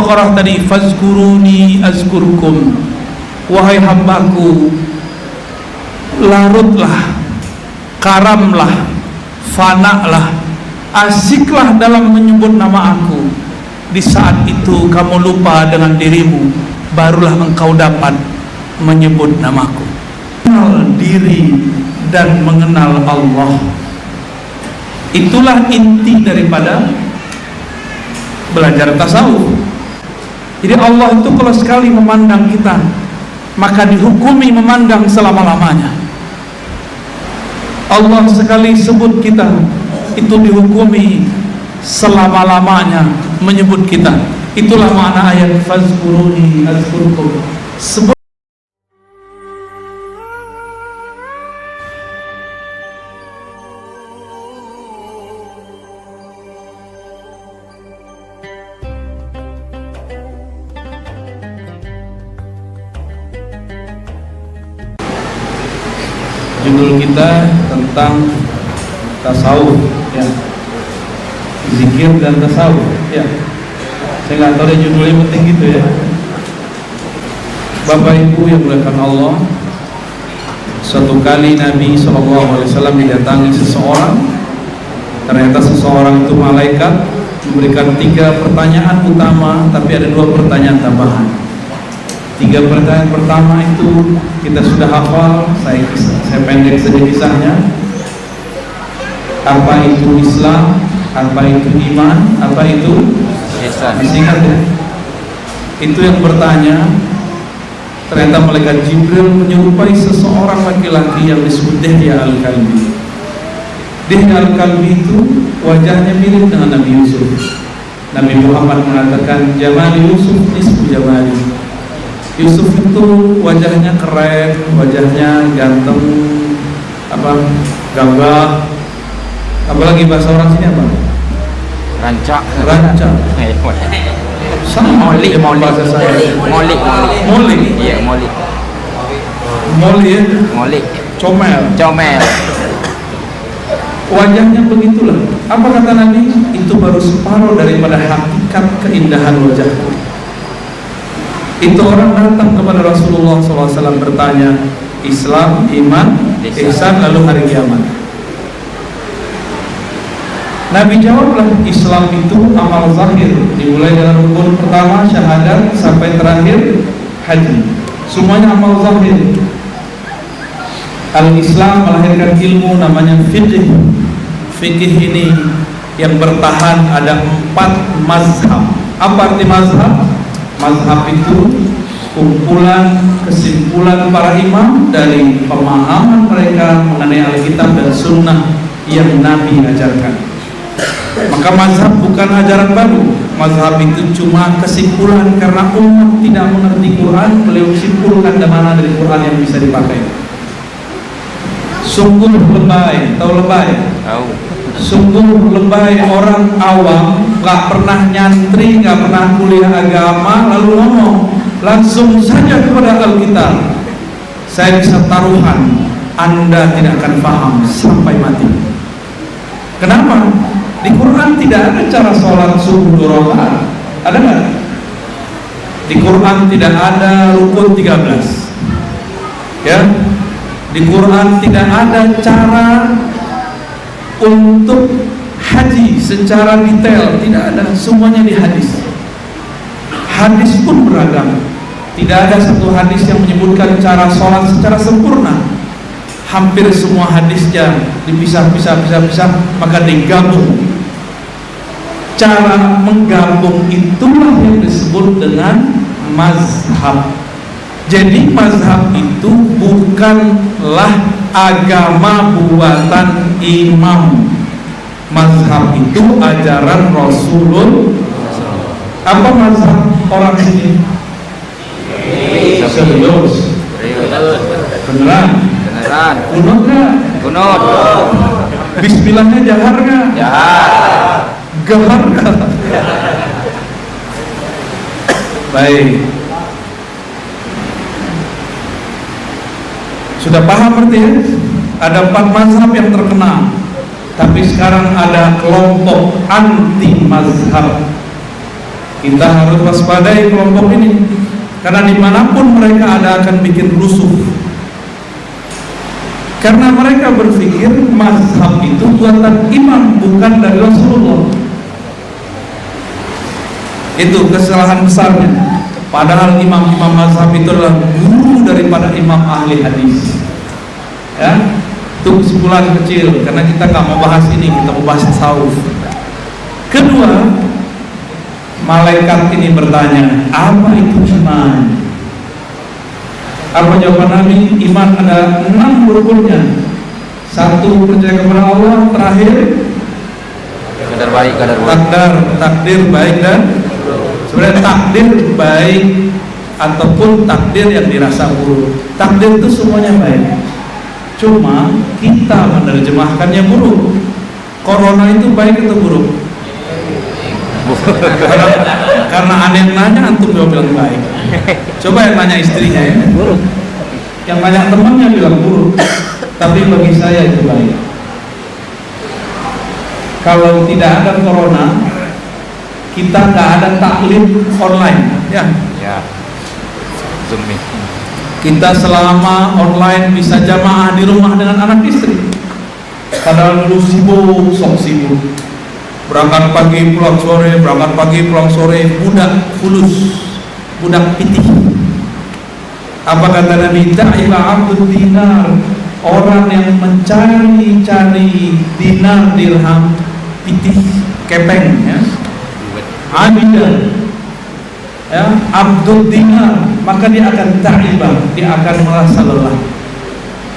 Al-Baqarah tadi, fazkuruni azkurkum, wahai hambaku, larutlah, karamlah, fanalah, asiklah dalam menyebut nama aku. Di saat itu kamu lupa dengan dirimu, barulah engkau dapat menyebut namaku. Mengenal diri dan mengenal Allah, itulah inti daripada belajar tasawuf. Jadi Allah itu kalau sekali memandang kita, maka dihukumi memandang selama-lamanya. Allah sekali sebut kita, itu dihukumi selama-lamanya menyebut kita. Itulah makna ayat fazkuruni azkurkum. Sebut judul kita tentang tasawuf, ya, zikir dan tasawuf, ya. Saya nggak tahu deh judulnya, penting gitu ya. Bapak Ibu yang dimuliakan Allah, suatu kali Nabi SAW didatangi seseorang. Ternyata seseorang itu malaikat, memberikan 3 pertanyaan utama, tapi ada 2 pertanyaan tambahan. 3 pertanyaan pertama itu kita sudah hafal, saya pendek saja kisahnya. Apa itu Islam? Apa itu iman? Apa itu ihsan? Disingkat ya. Itu yang bertanya. Ternyata malaikat Jibril menyerupai seseorang laki-laki yang disebut Dihya Al-Kalbi. Dihya Al-Kalbi itu wajahnya mirip dengan Nabi Yusuf. Nabi Muhammad mengatakan Jamali Yusuf nisfu jamali. Yusuf itu wajahnya keren, wajahnya ganteng, gagah. Apalagi bahasa orang sini apa? Rancak. Sama Molik. bahasa saya. Molik. Iya, molik. Ya? Molik. Comel. Wajahnya begitulah. Apa kata Nabi? Itu baru separuh daripada hakikat keindahan wajah. Itu orang datang kepada Rasulullah SAW bertanya, Islam, iman, ihsan, lalu hari kiamat. Nabi jawablah, Islam itu amal zahir, dimulai dengan rukun pertama syahadat sampai terakhir haji. Semuanya amal zahir. Al-Islam melahirkan ilmu namanya fiqh. Fiqh ini yang bertahan ada 4 mazhab. Apa arti mazhab? Mazhab itu kumpulan kesimpulan para imam dari pemahaman mereka mengenai Alkitab dan Sunnah yang Nabi ajarkan. Maka mazhab bukan ajaran baru. Mazhab itu cuma kesimpulan karena umat tidak mengerti Quran, beliau simpulkan mana dari Quran yang bisa dipakai. Sungguh lebay, tahu lebay? Tahu. Sungguh lebay orang awam, gak pernah nyantri, gak pernah kuliah agama, lalu ngomong langsung saja kepada Alkitab. Saya bisa taruhan, Anda tidak akan paham sampai mati. Kenapa? Di Quran tidak ada cara sholat subuh 2 rakaat. Ada nggak? Di Quran tidak ada rukun 13. Ya, di Quran tidak ada cara untuk haji secara detail, tidak ada, semuanya di hadis. Hadis pun beragam. Tidak ada satu hadis yang menyebutkan cara sholat secara sempurna. Hampir semua hadisnya dipisah-pisah, maka digabung. Cara menggabung itulah yang disebut dengan mazhab. Jadi mazhab itu bukanlah agama buatan imam. Mazhab itu ajaran Rasulullah. Apa mazhab orang sini? Serius. Beneran? Kunut nggak? Kunut. Bismillahnya jahar nggak? Jahar. Gahar nggak? Baik. Sudah paham berarti ya? Ada 4 mazhab yang terkenal. Tapi sekarang ada kelompok anti mazhab. Kita harus waspadai kelompok ini, karena dimanapun mereka ada akan bikin rusuh. Karena mereka berpikir mazhab itu buatan imam, bukan dari Rasulullah. Itu kesalahan besarnya. Padahal imam-imam mazhab itu adalah guru daripada imam ahli hadis. Ya, itu kesimpulan kecil, karena kita nggak mau bahas ini, kita mau bahas tasawuf. Kedua, malaikat ini bertanya, apa itu iman? Apa jawaban Nabi? Iman ada 6 rukunnya. 1, percaya kepada Allah. Terakhir, Kadar baik, kadar buruk. takdir baik dan sebenarnya takdir baik ataupun takdir yang dirasa buruk. Takdir itu semuanya baik, cuma kita menerjemahkannya buruk. Corona itu baik atau buruk? Karena ada yang nanya, antum bilang baik. Coba yang nanya istrinya ya, buruk. Yang banyak temannya bilang buruk, tapi bagi saya itu baik. Kalau tidak ada corona, kita nggak ada taklim online, ya. Ya. Zoom nih. Kita selama online bisa jamaah di rumah dengan anak istri. Padahal dulu sibuk, sok sibuk. Berangkat pagi pulang sore, berangkat pagi pulang sore, budak fulus, budak pitih. Apa kata Nabi? Ta'iba abdud dinar, orang yang mencari-cari dinar, dirham, pitih, kepeng, ya. Abidan, ya, abdud dinar, maka dia akan ta'ibah, dia akan merasa lelah,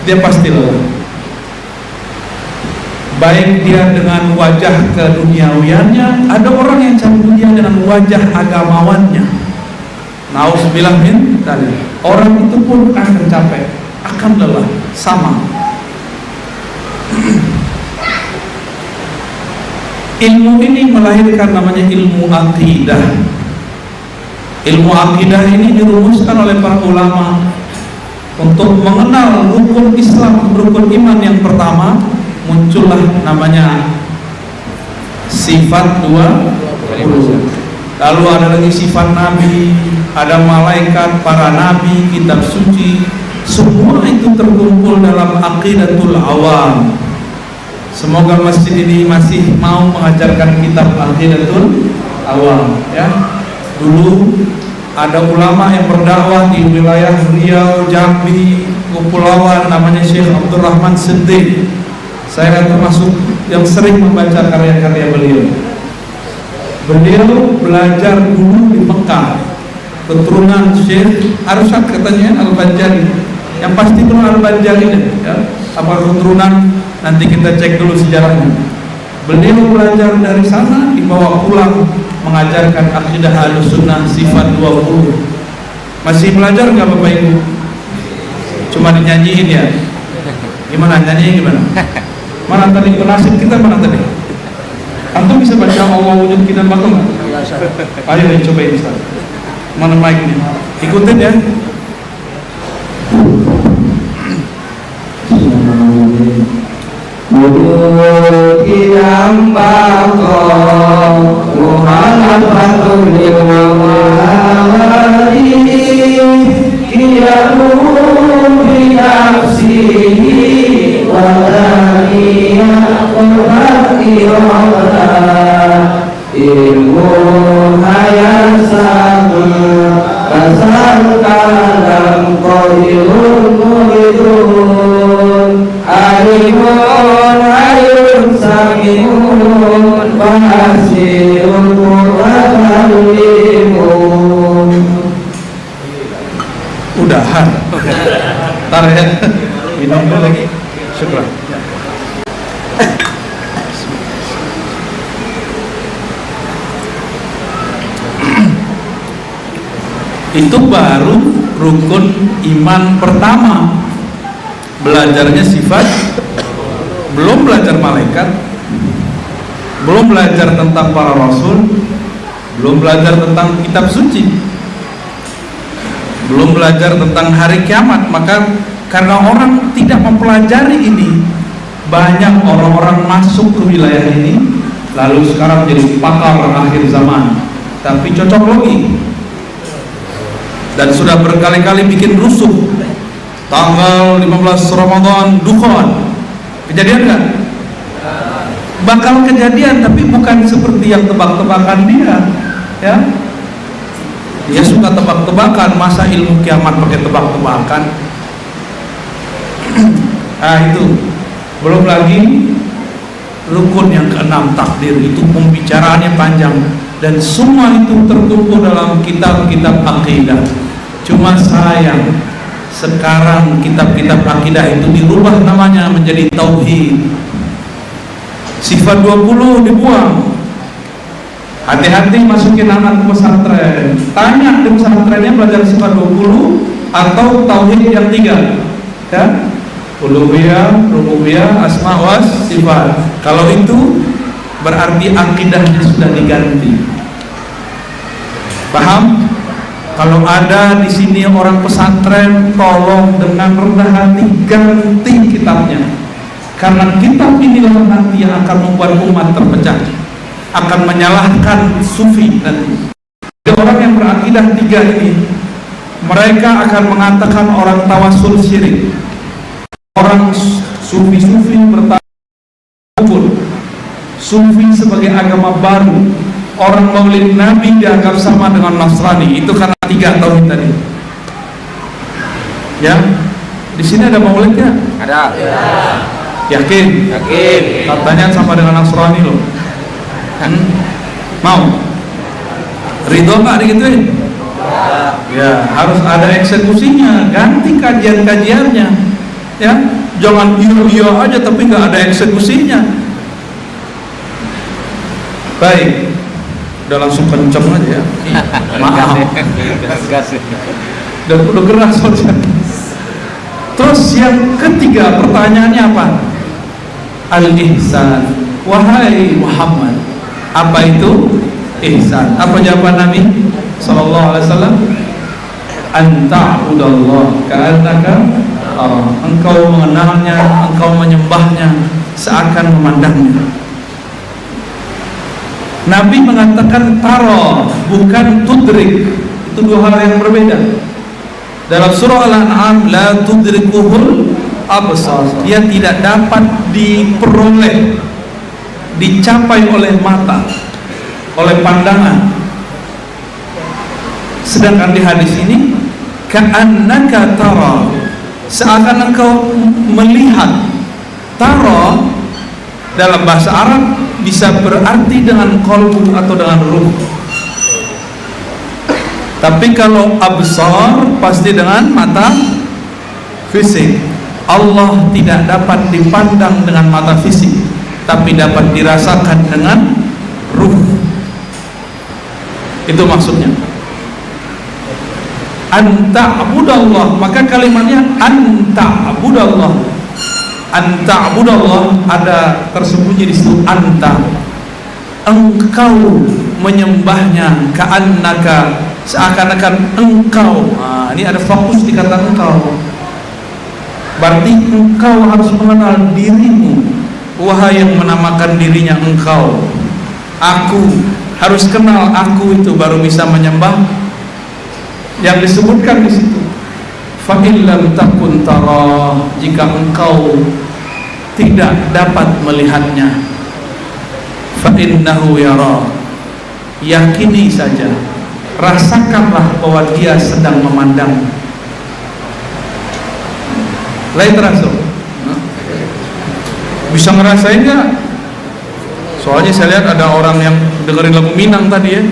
dia pasti lelah. Baik dia dengan wajah keduniawiannya, ada orang yang cari dunia dengan wajah agamawannya. Nauzubillah min dzalik. Orang itu pun akan capek, akan lelah, sama. Ilmu ini melahirkan namanya ilmu akidah. Ilmu akidah ini dirumuskan oleh para ulama untuk mengenal rukun Islam, rukun iman yang pertama. Muncullah namanya sifat 20. Lalu ada lagi sifat nabi, ada malaikat, para nabi, kitab suci. Semua itu terkumpul dalam aqidatul awam. Semoga masjid ini masih mau mengajarkan kitab aqidatul awam, ya. Dulu ada ulama yang berdakwah di wilayah Riau, Jambi, Kepulauan, namanya Syekh Abdurrahman Siddiq. Saya termasuk yang sering membaca karya-karya beliau. Beliau belajar dulu di Mekah, keturunan Syekh Arsyad katanya Al-Banjari. Yang pasti belum Al-Banjari deh, ya. Apa keturunan, nanti kita cek dulu sejarahnya. Beliau belajar dari sana, dibawa pulang mengajarkan akidah Ahlussunnah sifat 20. Masih belajar nggak Bapak Ibu? Cuma dinyanyiin ya? Gimana nyanyiin gimana? Mana tadi penasib kita, mana tadi? Antum bisa baca Allah wujud kita bakal nggak? Ayo cobain Ustaz. Mana mic-nya? Ikutin ya. Wujud idam bako muhalafatul liwawali kiyamu binafsihi wadaniyah qur'atiyah ilmu hayat sama kasar kalam qadirun muridun alimun ayun samiun bahasirun qur'atalimun. Udahan. Ntar ya. Minum dulu lagi. Syukur. Itu baru rukun iman pertama. Belajarnya sifat, belum belajar malaikat, belum belajar tentang para rasul, belum belajar tentang kitab suci, belum belajar tentang hari kiamat. Maka karena orang tidak mempelajari ini, banyak orang-orang masuk ke wilayah ini, lalu sekarang jadi pakar akhir zaman. tapi cocok logi, dan sudah berkali-kali bikin rusuh. Tanggal 15 Ramadan Dukhan, kejadian nggak? Bakal kejadian, tapi bukan seperti yang tebak-tebakan dia, ya. Dia suka tebak-tebakan, masa ilmu kiamat pakai tebak-tebakan? Nah itu, belum lagi rukun yang keenam takdir, itu pembicaraannya panjang dan semua itu terkumpul dalam kitab-kitab akidah. Cuma sayang sekarang kitab-kitab akidah itu dirubah namanya menjadi tauhid. Sifat 20 dibuang. Hati-hati masukin anak ke pesantren. Tanya di pesantrennya belajar sifat 20 atau tauhid yang 3, ya? Uluhiyah, rububiyah, asma wa sifat. Kalau itu berarti akidahnya sudah diganti. Paham? Kalau ada di sini orang pesantren, tolong dengan rendah hati ganti kitabnya. Karena kitab inilah nanti yang akan membuat umat terpecah, akan menyalahkan sufi nanti. Orang yang berakidah 3 ini, mereka akan mengatakan orang tawasul syirik. Orang sufi-sufi bertakbir, sufi sebagai agama baru. Orang maulid Nabi dianggap sama dengan Nasrani. Itu karena 3 tauhid tadi. Ya, di sini ada maulidnya? Ada. Yakin? Yakin. Katanya sama dengan Nasrani loh. Mau? Ridho nggak digituin? Ya, harus ada eksekusinya. Ganti kajian-kajiannya. Ya, jangan iya aja tapi nggak ada eksekusinya. Baik, udah langsung kenceng aja ya. Maaf, udah keras saja. Terus yang ketiga pertanyaannya apa? Al-ihsan. Wahai Muhammad, apa itu ihsan? Apa jawaban Nabi sallallahu alaihi wasallam? Anta'budallah ka'annaka engkau mengenalnya, engkau menyembahnya seakan memandangnya. Nabi mengatakan taro, bukan tudrik. Itu 2 hal yang berbeda. Dalam surah Al-An'am, la tudrikuhul absar, dia tidak dapat diperoleh, dicapai oleh mata, oleh pandangan. Sedangkan di hadis ini ka'annaka tara, seakan engkau melihat. Tara dalam bahasa Arab bisa berarti dengan qalbu atau dengan ruh. Tapi kalau absar pasti dengan mata fisik. Allah tidak dapat dipandang dengan mata fisik, tapi dapat dirasakan dengan ruh. Itu maksudnya. Anta'budallah, maka kalimatnya anta'budallah. Anta'budallah ada tersembunyi di situ anta. Engkau menyembahnya, ka'annaka, seakan-akan engkau. Nah, ini ada fokus di kata engkau. Berarti engkau harus mengenal dirimu. Wahai yang menamakan dirinya engkau, aku harus kenal aku, itu baru bisa menyembah. Yang disebutkan di situ, fa in lam takun tara, jika engkau tidak dapat melihatnya, fa innahu yara, yakini saja, rasakanlah bahwa dia sedang memandang. Lain terasa, bisa ngerasain nggak? Soalnya saya lihat ada orang yang dengerin lagu Minang tadi ya,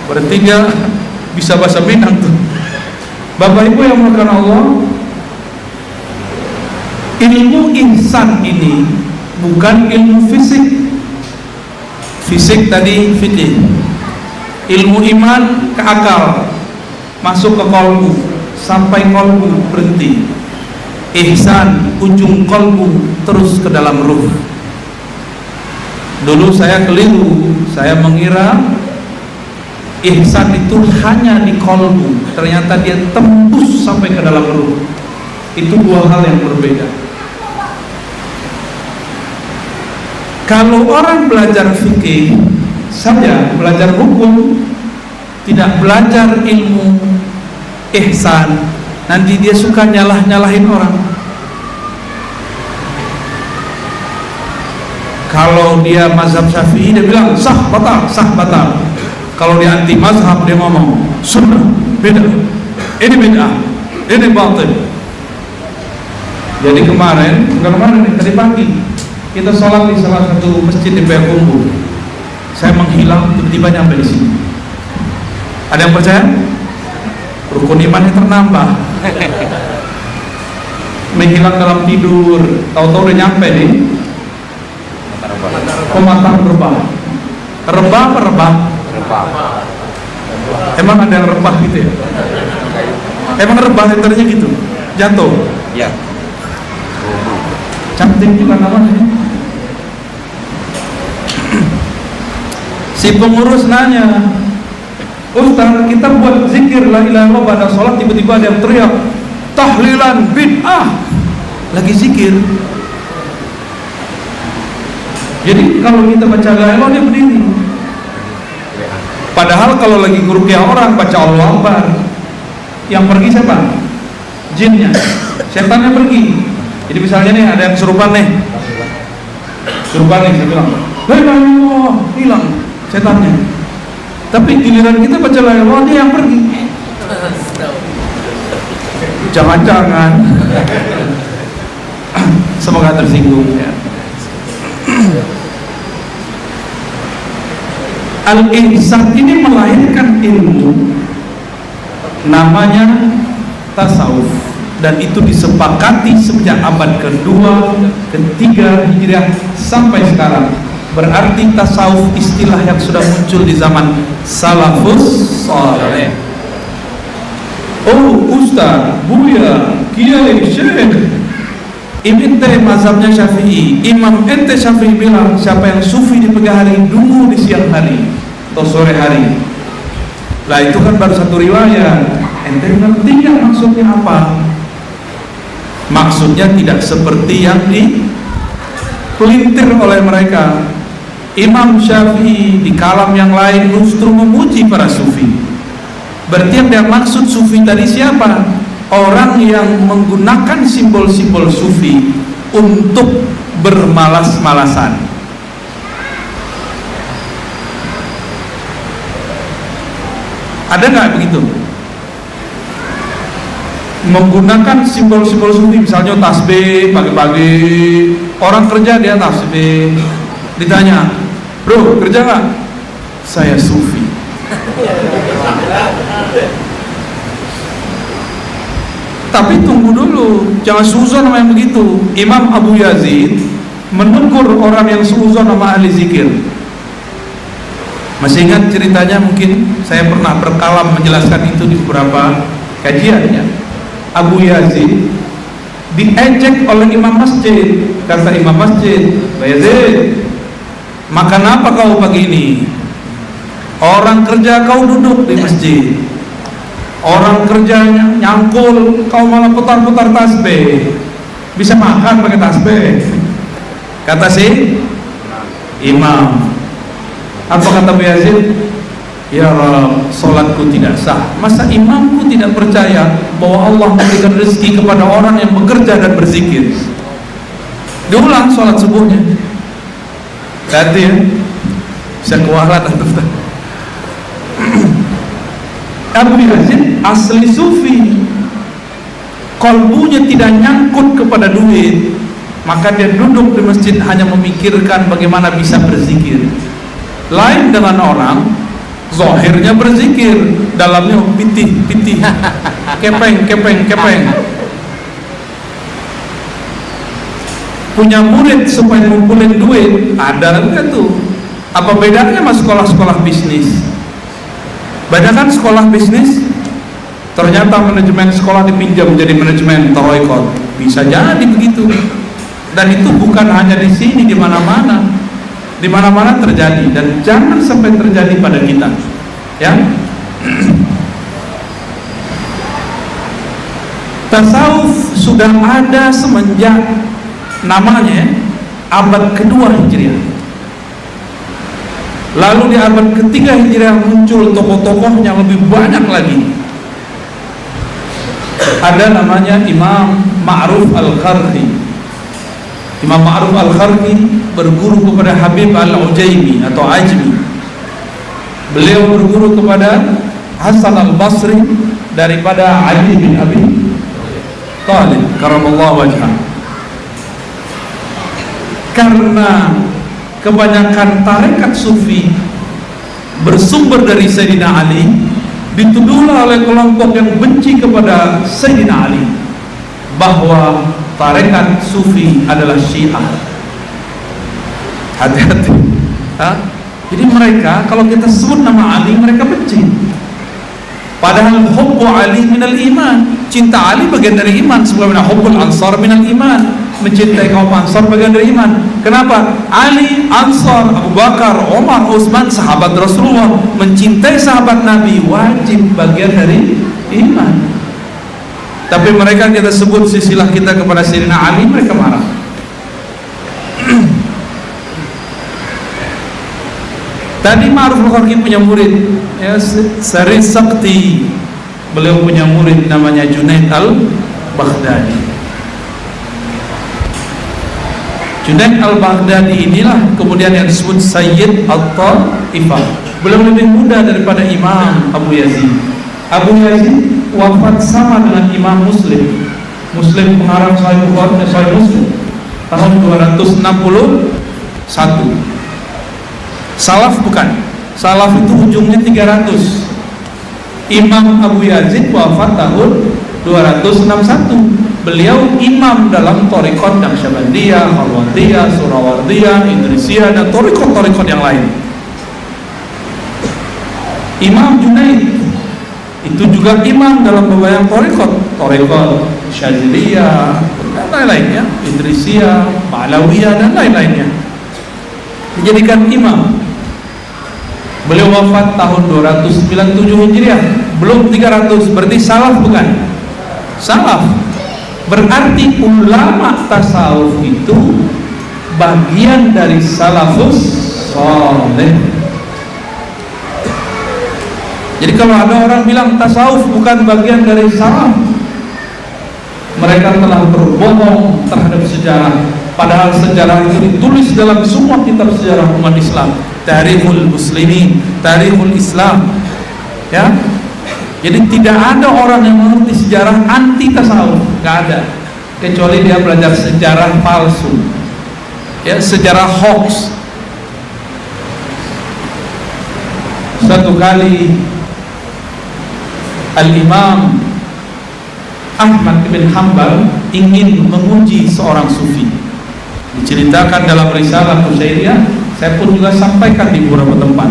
berarti dia bisa bahasa Minang tuh. Bapak Ibu yang melakukan Allah, ilmu ihsan ini bukan ilmu fisik. Fisik tadi fikih, ilmu iman ke akal, masuk ke kolbu, sampai kolbu berhenti. Ihsan ujung kolbu terus ke dalam ruh. Dulu saya keliru, saya mengira ihsan itu hanya di kolbu, ternyata dia tembus sampai ke dalam ruh. Itu 2 hal yang berbeda. Kalau orang belajar fikih, saja belajar hukum, tidak belajar ilmu ihsan, nanti dia suka nyalahin orang. Kalau dia mazhab Syafi'i, dia bilang sah batal, sah batal. Kalau dia anti mazhab, dia ngomong sunnah beda, ini bid'ah, ini batil. Jadi tadi pagi kita sholat di salah satu masjid di Payakumbuh. Saya menghilang, tiba-tiba nyampe di sini. Ada yang percaya? Rukun imannya ternambah. Menghilang dalam tidur, tahu-tahu udah nyampe nih. Pematang rebah. Rebah apa rebah? Emang ada yang rebah gitu ya? Emang rebah letternya gitu? Jatuh? Ya. Cantik juga namanya. Si pengurus nanya, Ustaz, kita buat zikir la ilaha illallah pada sholat, tiba-tiba ada yang teriak tahlilan bid'ah, lagi zikir. Jadi kalau kita baca la ilaha illallah, dia berdiri. Padahal kalau lagi ngeruqyah orang baca Allahu Akbar, yang pergi siapa? Jinnya, setannya pergi. Jadi misalnya nih ada yang kesurupan nih, saya bilang la ilaha illallah, hilang setannya. Tapi giliran kita baca la ilaha illallah, dia yang pergi. Jangan-jangan semoga tersinggung ya. Al-ihsan ini melahirkan ilmu namanya tasawuf, dan itu disepakati sejak abad kedua, ketiga Hijriah sampai sekarang. Berarti tasawuf istilah yang sudah muncul di zaman salafus saleh. Oh Ustaz, Buya, Kiai, Syekh, ente mazhabnya Syafi'i, Imam ente Syafi'i bilang siapa yang sufi di pagi hari dungu di siang hari atau sore hari. Lah itu kan baru satu riwayat. Ente ngerti nggak maksudnya apa? Maksudnya tidak seperti yang dipelintir oleh mereka. Imam Syafi'i di kalam yang lain justru memuji para sufi. Berarti yang dia maksud sufi tadi siapa? Orang yang menggunakan simbol-simbol sufi untuk bermalas-malasan. Ada nggak begitu? Menggunakan simbol-simbol sufi, misalnya tasbih pagi-pagi, orang kerja dia tasbih, ditanya, bro kerja nggak? Saya sufi. Tapi tunggu dulu, jangan suzon sama yang begitu. Imam Abu Yazid menegur orang yang suzon sama ahli zikir. Masih ingat ceritanya? Mungkin saya pernah berkalam menjelaskan itu di beberapa kajiannya. Abu Yazid diejek oleh imam masjid. Kata imam masjid, Pak Yazid, makan apa kau pagi ini? Orang kerja kau duduk di masjid, orang kerjanya nyangkul, kau malah putar-putar tasbih. Bisa makan pakai tasbih? Kata si imam. Apa kata Bu Yazid? Ya Rabb, solatku tidak sah. Masa imamku tidak percaya bahwa Allah memberikan rezeki kepada orang yang bekerja dan berzikir? Diulang solat subuhnya. Ganti ya, bisa kualat atau Abu Yazid asli sufi, kalbunya tidak nyangkut kepada duit, maka dia duduk di masjid hanya memikirkan bagaimana bisa berzikir. Lain dengan orang zahirnya berzikir, dalamnya pitih, kepeng. Punya murid supaya ngumpulin duit, ada enggak tuh? Apa bedanya sama sekolah-sekolah bisnis? Banyak kan sekolah bisnis, ternyata manajemen sekolah dipinjam jadi manajemen taroikot. Bisa jadi begitu. Dan itu bukan hanya di sini, di mana-mana. Di mana-mana terjadi, dan jangan sampai terjadi pada kita. Ya. Tasawuf sudah ada semenjak namanya abad kedua Hijriah. Lalu di abad ketiga Hijriah muncul tokoh-tokoh yang lebih banyak lagi. Ada namanya Imam Ma'ruf Al-Qarhi. Imam Ma'ruf Al-Qarhi berguru kepada Habib Al-Ujaimi atau Ajmi. Beliau berguru kepada Hasan Al-Basri daripada Ali bin Abi Thalib karamallahu wajhah. Karena kebanyakan tarekat sufi bersumber dari Sayyidina Ali, dituduhlah oleh kelompok yang benci kepada Sayyidina Ali bahwa tarekat sufi adalah Syiah. Hati-hati. Jadi mereka kalau kita sebut nama Ali mereka benci. Padahal hubbu Ali minal iman, cinta Ali bagian dari iman. Sebagaimana hubbul ansar minal iman, mencintai kaum Ansar bagian dari iman. Kenapa? Ali, Ansar, Abu Bakar, Umar, Utsman, sahabat Rasulullah, mencintai sahabat Nabi wajib bagian dari iman. Tapi mereka kita sebut silsilah kita kepada Sayyidina Ali, mereka marah. Tadi Ma'ruf Al-Qarhi punya murid, ya, Sari Sakti. Beliau punya murid namanya Junaid Al-Baghdadi. Junaid Al-Baghdadi inilah kemudian yang disebut Sayyid At-Taifah. Beliau lebih muda daripada Imam Abu Yazid. Abu Yazid wafat sama dengan Imam Muslim. Muslim pengarang Sahih Bukhari dan Sahih Muslim tahun 261. Salaf bukan. Salaf itu ujungnya 300. Imam Abu Yazid wafat tahun 261. Beliau imam dalam thariqat Naqsyabandiyah, Khalwatiyah, Surawardiyah, Idrisiyah dan thariqat-thariqat yang lain. Imam Junaid itu juga imam dalam beberapa thariqat Syadziliyah dan lain-lainnya, Idrisiyah, Ba'lawiyah dan lain-lainnya. Dijadikan imam. Beliau wafat tahun 297 Hijriah, belum 300, berarti salaf bukan? Salaf. Berarti ulama tasawuf itu bagian dari salafus saleh. Jadi kalau ada orang bilang tasawuf bukan bagian dari salaf, mereka telah berbohong terhadap sejarah. Padahal sejarah itu ditulis dalam semua kitab sejarah umat Islam, Tarikhul Muslimin, Tarikhul Islam. Ya, jadi tidak ada orang yang mengerti sejarah anti tasawuf, nggak ada, kecuali dia belajar sejarah palsu, ya, sejarah hoax. Satu kali Al-Imam Ahmad bin Hanbal ingin menguji seorang sufi. Diceritakan dalam risalah Qusyairiyah, saya pun juga sampaikan di beberapa tempat.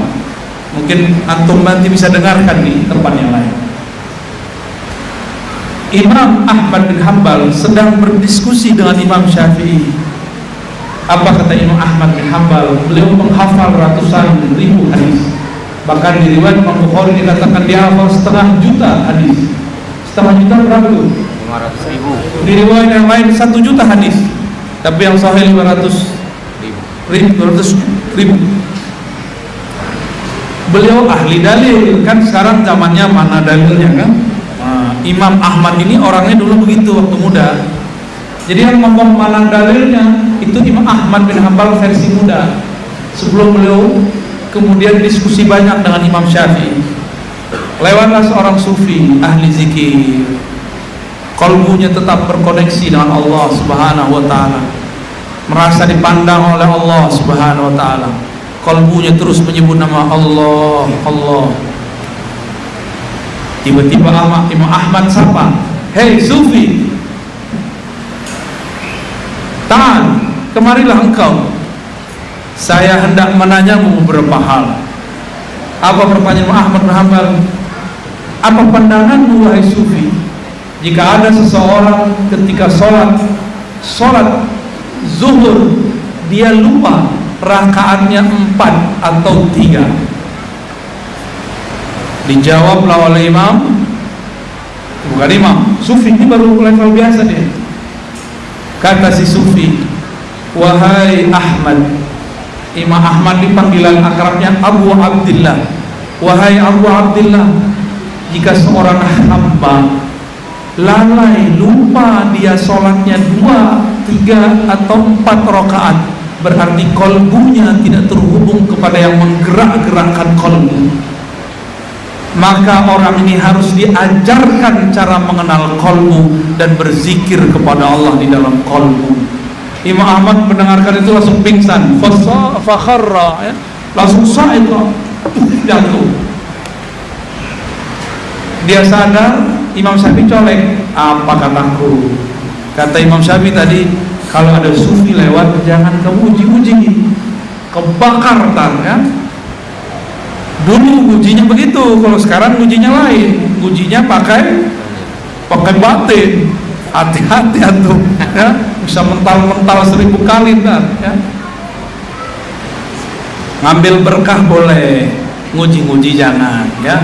Mungkin antum nanti bisa dengarkan di tempat yang lain. Imam Ahmad bin Hanbal sedang berdiskusi dengan Imam Syafi'i. Apa kata Imam Ahmad bin Hanbal? Beliau menghafal ratusan ribu hadis. Bahkan di riwayat Imam Bukhari dikatakan dia hafal 500 juta hadis. 500 juta berapa itu? 500.000. Di riwayat yang lain 1 juta hadis. Tapi yang sahih 200 ribu. Beliau ahli dalil, kan sekarang zamannya mana dalilnya kan? Imam Ahmad ini orangnya dulu begitu waktu muda. Jadi yang ngomong mana dalilnya itu Imam Ahmad bin Hanbal versi muda. Sebelum beliau kemudian diskusi banyak dengan Imam Syafi'i. Lewatlah seorang sufi ahli zikir, kalbunya tetap berkoneksi dengan Allah Subhanahu wa taala, merasa dipandang oleh Allah Subhanahu wa taala. Kalbunya terus menyebut nama Allah, Allah. Tiba-tiba Imam Ahmad sapa, "Hei sufi, ta'al, kemarilah engkau. Saya hendak menanyamu beberapa hal." Apa pertanyaan Imam Ahmad bin Hanbal? Apa pandanganmu wahai sufi, jika ada seseorang ketika sholat zuhur dia lupa rakaatnya 4 atau 3? Dijawablah oleh sufi ini baru level biasa dia. Kata si sufi, "Wahai Ahmad, Imam Ahmad dipanggilan akrabnya Abu Abdillah. Wahai Abu Abdillah, jika seorang hamba lalai, lupa dia sholatnya 2, 3, atau 4 rakaat, berarti kolbunya tidak terhubung kepada yang menggerak-gerakkan kolbu. Maka orang ini harus diajarkan cara mengenal kolbu dan berzikir kepada Allah di dalam kolbu. Imam Ahmad mendengarkan itu langsung pingsan, fakharra, ya, langsung sa'id, jatuh. Dia sadar. Imam Syafi'i colek, apa kataku? Kata Imam Syafi'i tadi, kalau ada sufi lewat jangan kamu uji-uji, kebakar tar, ya. Dulu ujinya begitu, kalau sekarang ujinya lain, ujinya pakai batin. Hati-hati antum, ya, bisa mental-mental 1000 kali ntar, ya. Ngambil berkah boleh, nguji-nguji jangan, ya.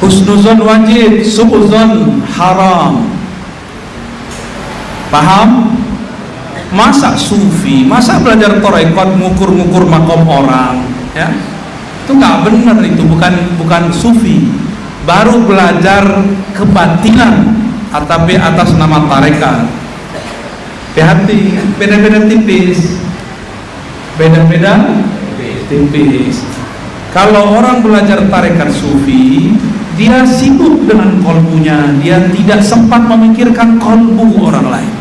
Husnuzon wajib, su'uzon haram. Paham? Masa sufi, masa belajar tarekat ngukur-ngukur makom orang, ya? Itu nggak benar, itu bukan sufi. Baru belajar kebatinan tapi atas nama tarekat. Hati-hati, beda-beda tipis. Beda-beda tipis. Kalau orang belajar tarekat sufi, dia sibuk dengan kolbunya, dia tidak sempat memikirkan kolbu orang lain.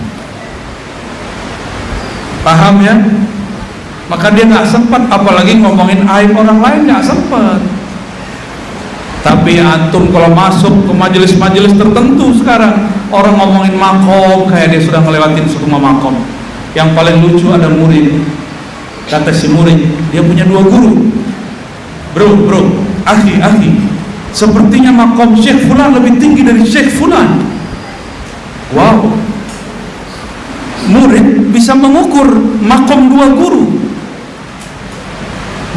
Paham ya? Maka dia nggak sempat, apalagi ngomongin aib orang lain, nggak sempat. Tapi antum kalau masuk ke majelis-majelis tertentu sekarang, orang ngomongin makom kayak dia sudah ngelewatin semua makom. Yang paling lucu ada murid, kata si murid, dia punya 2 guru. Bro, akhi, sepertinya makom Syekh Fulan lebih tinggi dari Syekh Fulan. Wow, murid bisa mengukur makom 2 guru,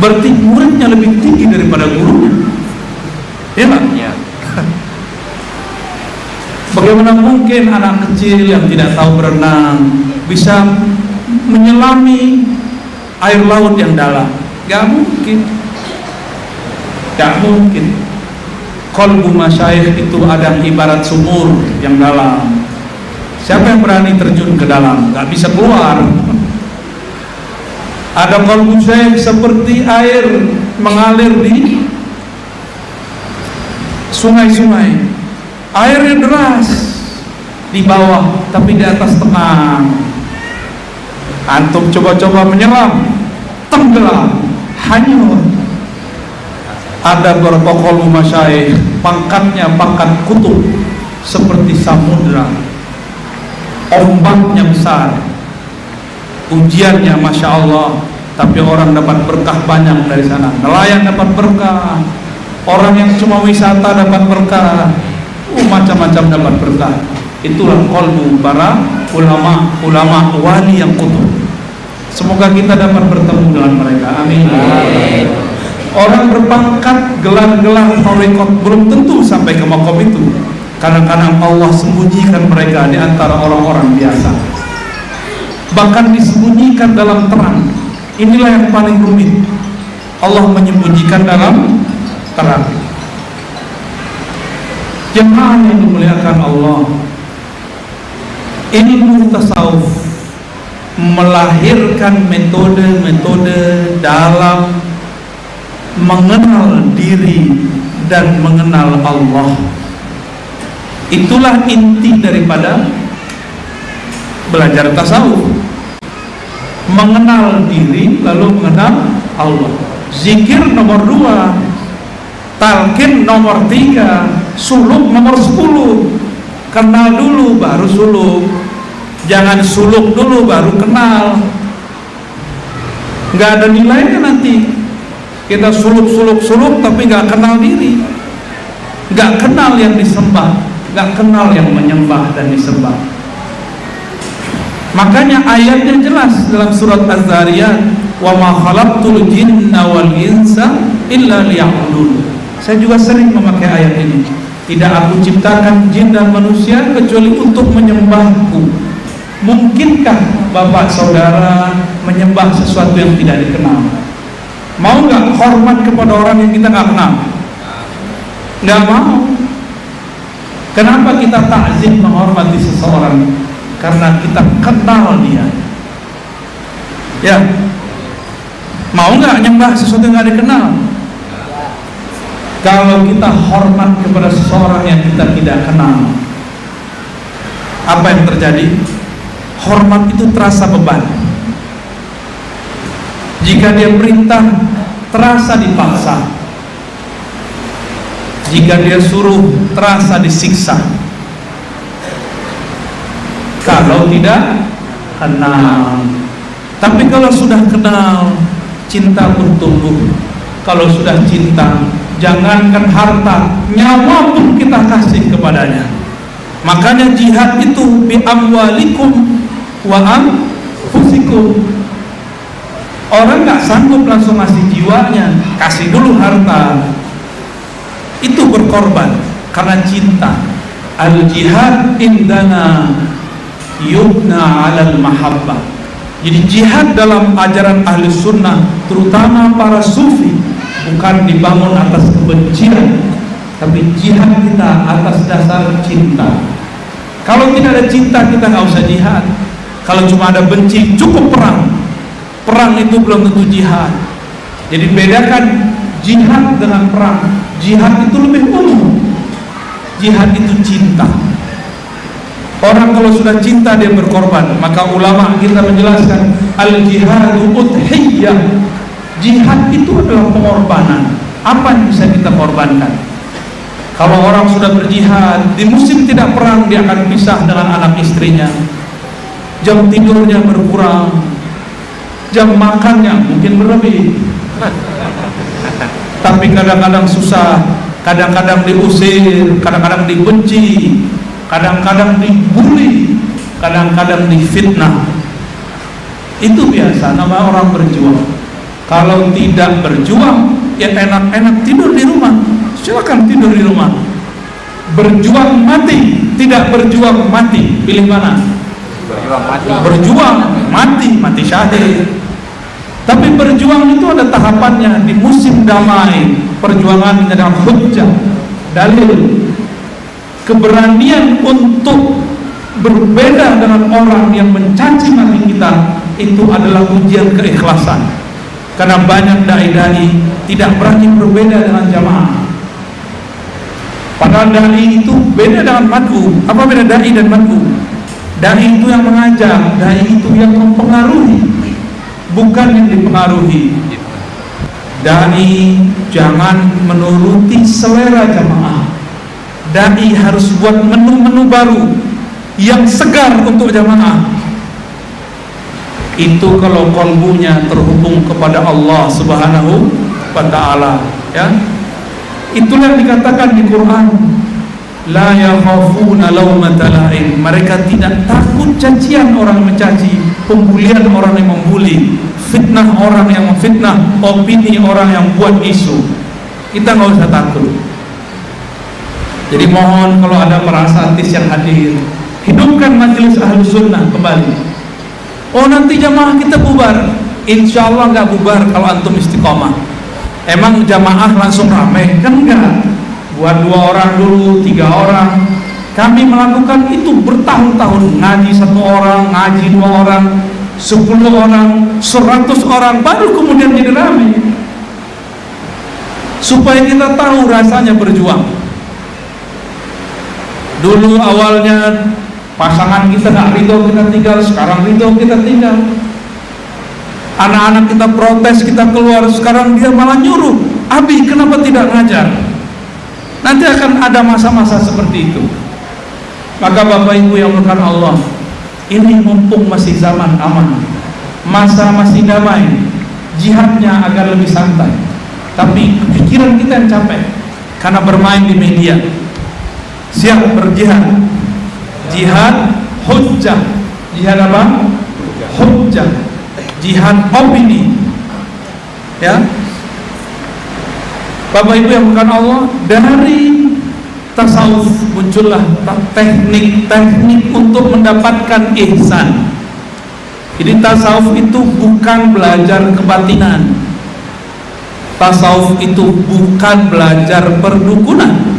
berarti muridnya lebih tinggi daripada gurunya. Ya nggak? Ya. Bagaimana mungkin anak kecil yang tidak tahu berenang bisa menyelami air laut yang dalam? Gak mungkin. Qalbu masyayikh itu ada ibarat sumur yang dalam. Siapa yang berani terjun ke dalam? Gak bisa keluar. Ada qalbu syekh seperti air mengalir di sungai-sungai, airnya deras di bawah, tapi di atas tenang. Antum coba-coba menyelam, tenggelam, hanyut. Ada beberapa qalbu masyayikh, pangkatnya pangkat kutub, seperti samudra, ombaknya besar, ujiannya masya Allah, tapi orang dapat berkah banyak dari sana. Nelayan dapat berkah, orang yang cuma wisata dapat berkah, macam-macam dapat berkah. Itulah qalbu para ulama wali yang kutub. Semoga kita dapat bertemu dengan mereka, amin. Orang berpangkat gelar-gelar tarekat belum tentu sampai ke makom itu. Kadang-kadang Allah sembunyikan mereka di antara orang-orang biasa, bahkan disembunyikan dalam terang. Inilah yang paling rumit, Allah menyembunyikan dalam terang. Jemaah yang dimuliakan Allah, ilmu tasawuf melahirkan metode-metode dalam mengenal diri dan mengenal Allah. Itulah inti daripada belajar tasawuf, mengenal diri lalu mengenal Allah. Zikir nomor 2, talqin nomor 3, suluk nomor 10. Kenal dulu baru suluk, jangan suluk dulu baru kenal. Nggak ada nilainya nanti. Kita suluk tapi nggak kenal diri, nggak kenal yang disembah, nggak kenal yang menyembah dan disembah. Makanya ayatnya jelas dalam surat Az-Zariyat, wa ma khalaqtul jinna wal insa illa liya'budun. Saya juga sering memakai ayat ini. Tidak aku ciptakan jin dan manusia kecuali untuk menyembahku. Mungkinkah bapak saudara menyembah sesuatu yang tidak dikenal? Mau nggak hormat kepada orang yang kita nggak kenal? Nggak mau. Kenapa kita takzim menghormati seseorang? Karena kita kenal dia. Ya, mau nggak nyembah sesuatu yang nggak dikenal? Kalau kita hormat kepada seseorang yang kita tidak kenal, apa yang terjadi? Hormat itu terasa beban. Jika dia perintah, terasa dipaksa. Jika dia suruh, terasa disiksa. Kalau tidak kenal. Tapi kalau sudah kenal, cinta pun tumbuh. Kalau sudah cinta, jangankan harta, nyawa pun kita kasih kepadanya. Makanya jihad itu bi amwalikum wa anfusikum. Orang nggak sanggup langsung ngasih jiwanya, kasih dulu harta. Itu berkorban karena cinta. Al jihad indana yubna alal mahabbah. Jadi jihad dalam ajaran ahli sunnah, terutama para sufi, bukan dibangun atas kebencian, tapi jihad kita atas dasar cinta. Kalau tidak ada cinta, kita nggak usah jihad. Kalau cuma ada benci, cukup perang. Perang itu belum tentu jihad. Jadi bedakan jihad dengan perang. Jihad itu lebih umum. Jihad itu cinta. Orang kalau sudah cinta dia berkorban. Maka ulama kita menjelaskan al-jihadu udhiyah. Jihad itu adalah pengorbanan. Apa yang bisa kita korbankan? Kalau orang sudah berjihad, di musim tidak perang dia akan pisah dengan anak istrinya. Jam tidurnya berkurang, jam makannya mungkin berlebih. Tapi kadang-kadang susah, kadang-kadang diusir, kadang-kadang dibenci, kadang-kadang dibully, kadang-kadang difitnah. Itu biasa, nama orang berjuang. Kalau tidak berjuang, ya enak-enak tidur di rumah. Silakan tidur di rumah. Berjuang mati, tidak berjuang mati. Pilih mana? Berjuang mati. Berjuang mati, mati syahid. Tapi berjuang itu ada tahapannya. Di musim damai, perjuangan adalah hujjah, dalil. Keberanian untuk berbeda dengan orang yang mencaci maki kita, itu adalah ujian keikhlasan. Karena banyak dai-dai tidak berani berbeda dengan jamaah. Padahal dai itu beda dengan mad'u. Apa beda dai dan mad'u? Dai itu yang mengajar, dai itu yang mempengaruhi, bukan yang dipengaruhi. Dai jangan menuruti selera jamaah. Dai harus buat menu-menu baru yang segar untuk jamaah. Itu kalau qalbunya terhubung kepada Allah Subhanahu wa ta'ala, ya. Itulah yang dikatakan di Quran, la yakhafuna laumata la'im. Mereka tidak takut cacian orang mencaci, pembulian orang yang membuli, fitnah orang yang memfitnah, opini orang yang buat isu. Kita nggak usah takut. Jadi mohon kalau ada para artis yang hadir, hidupkan majelis ahlu sunnah kembali. Oh nanti jamaah kita bubar. Insya Allah nggak bubar kalau antum istiqomah. Emang jamaah langsung ramai? Kan enggak. Buat 2 orang dulu, 3 orang. Kami melakukan itu bertahun-tahun. Ngaji 1 orang, ngaji 2 orang, 10 orang, 100 orang, baru kemudian jadi ramai. Supaya kita tahu rasanya berjuang. Dulu awalnya pasangan kita nggak ridho kita tinggal, sekarang ridho kita tinggal. Anak-anak kita protes kita keluar, sekarang dia malah nyuruh, Abi kenapa tidak ngajar? Nanti akan ada masa-masa seperti itu. Maka Bapak Ibu yang berkat Allah, ini mumpung masih zaman aman, masa masih damai, jihadnya agar lebih santai. Tapi pikiran kita yang capek karena bermain di media. Siap berjihad. Jihad hujjah. Jihad apa? Hujjah. Jihad opini. Ya. Bapak Ibu yang bukan Allah, dari tasawuf muncullah teknik-teknik untuk mendapatkan ihsan. Jadi tasawuf itu bukan belajar kebatinan. Tasawuf itu bukan belajar perdukunan.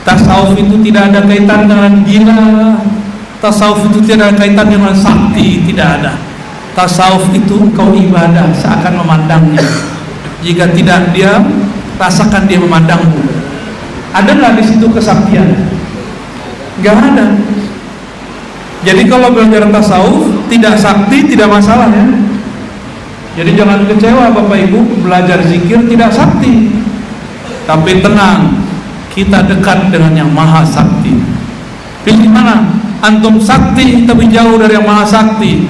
Tasawuf itu tidak ada kaitan dengan gila. Tasawuf itu tidak ada kaitan dengan sakti, tidak ada. Tasawuf itu engkau ibadah seakan memandangnya. Jika tidak, dia rasakan dia memandangmu. Ada nggak di situ kesaktian? Nggak ada. Jadi kalau belajar tasawuf tidak sakti, tidak masalah ya. Jadi jangan kecewa Bapak Ibu, belajar zikir tidak sakti. Tapi tenang, kita dekat dengan yang maha sakti. Pilih mana? Antum sakti tapi jauh dari yang maha sakti,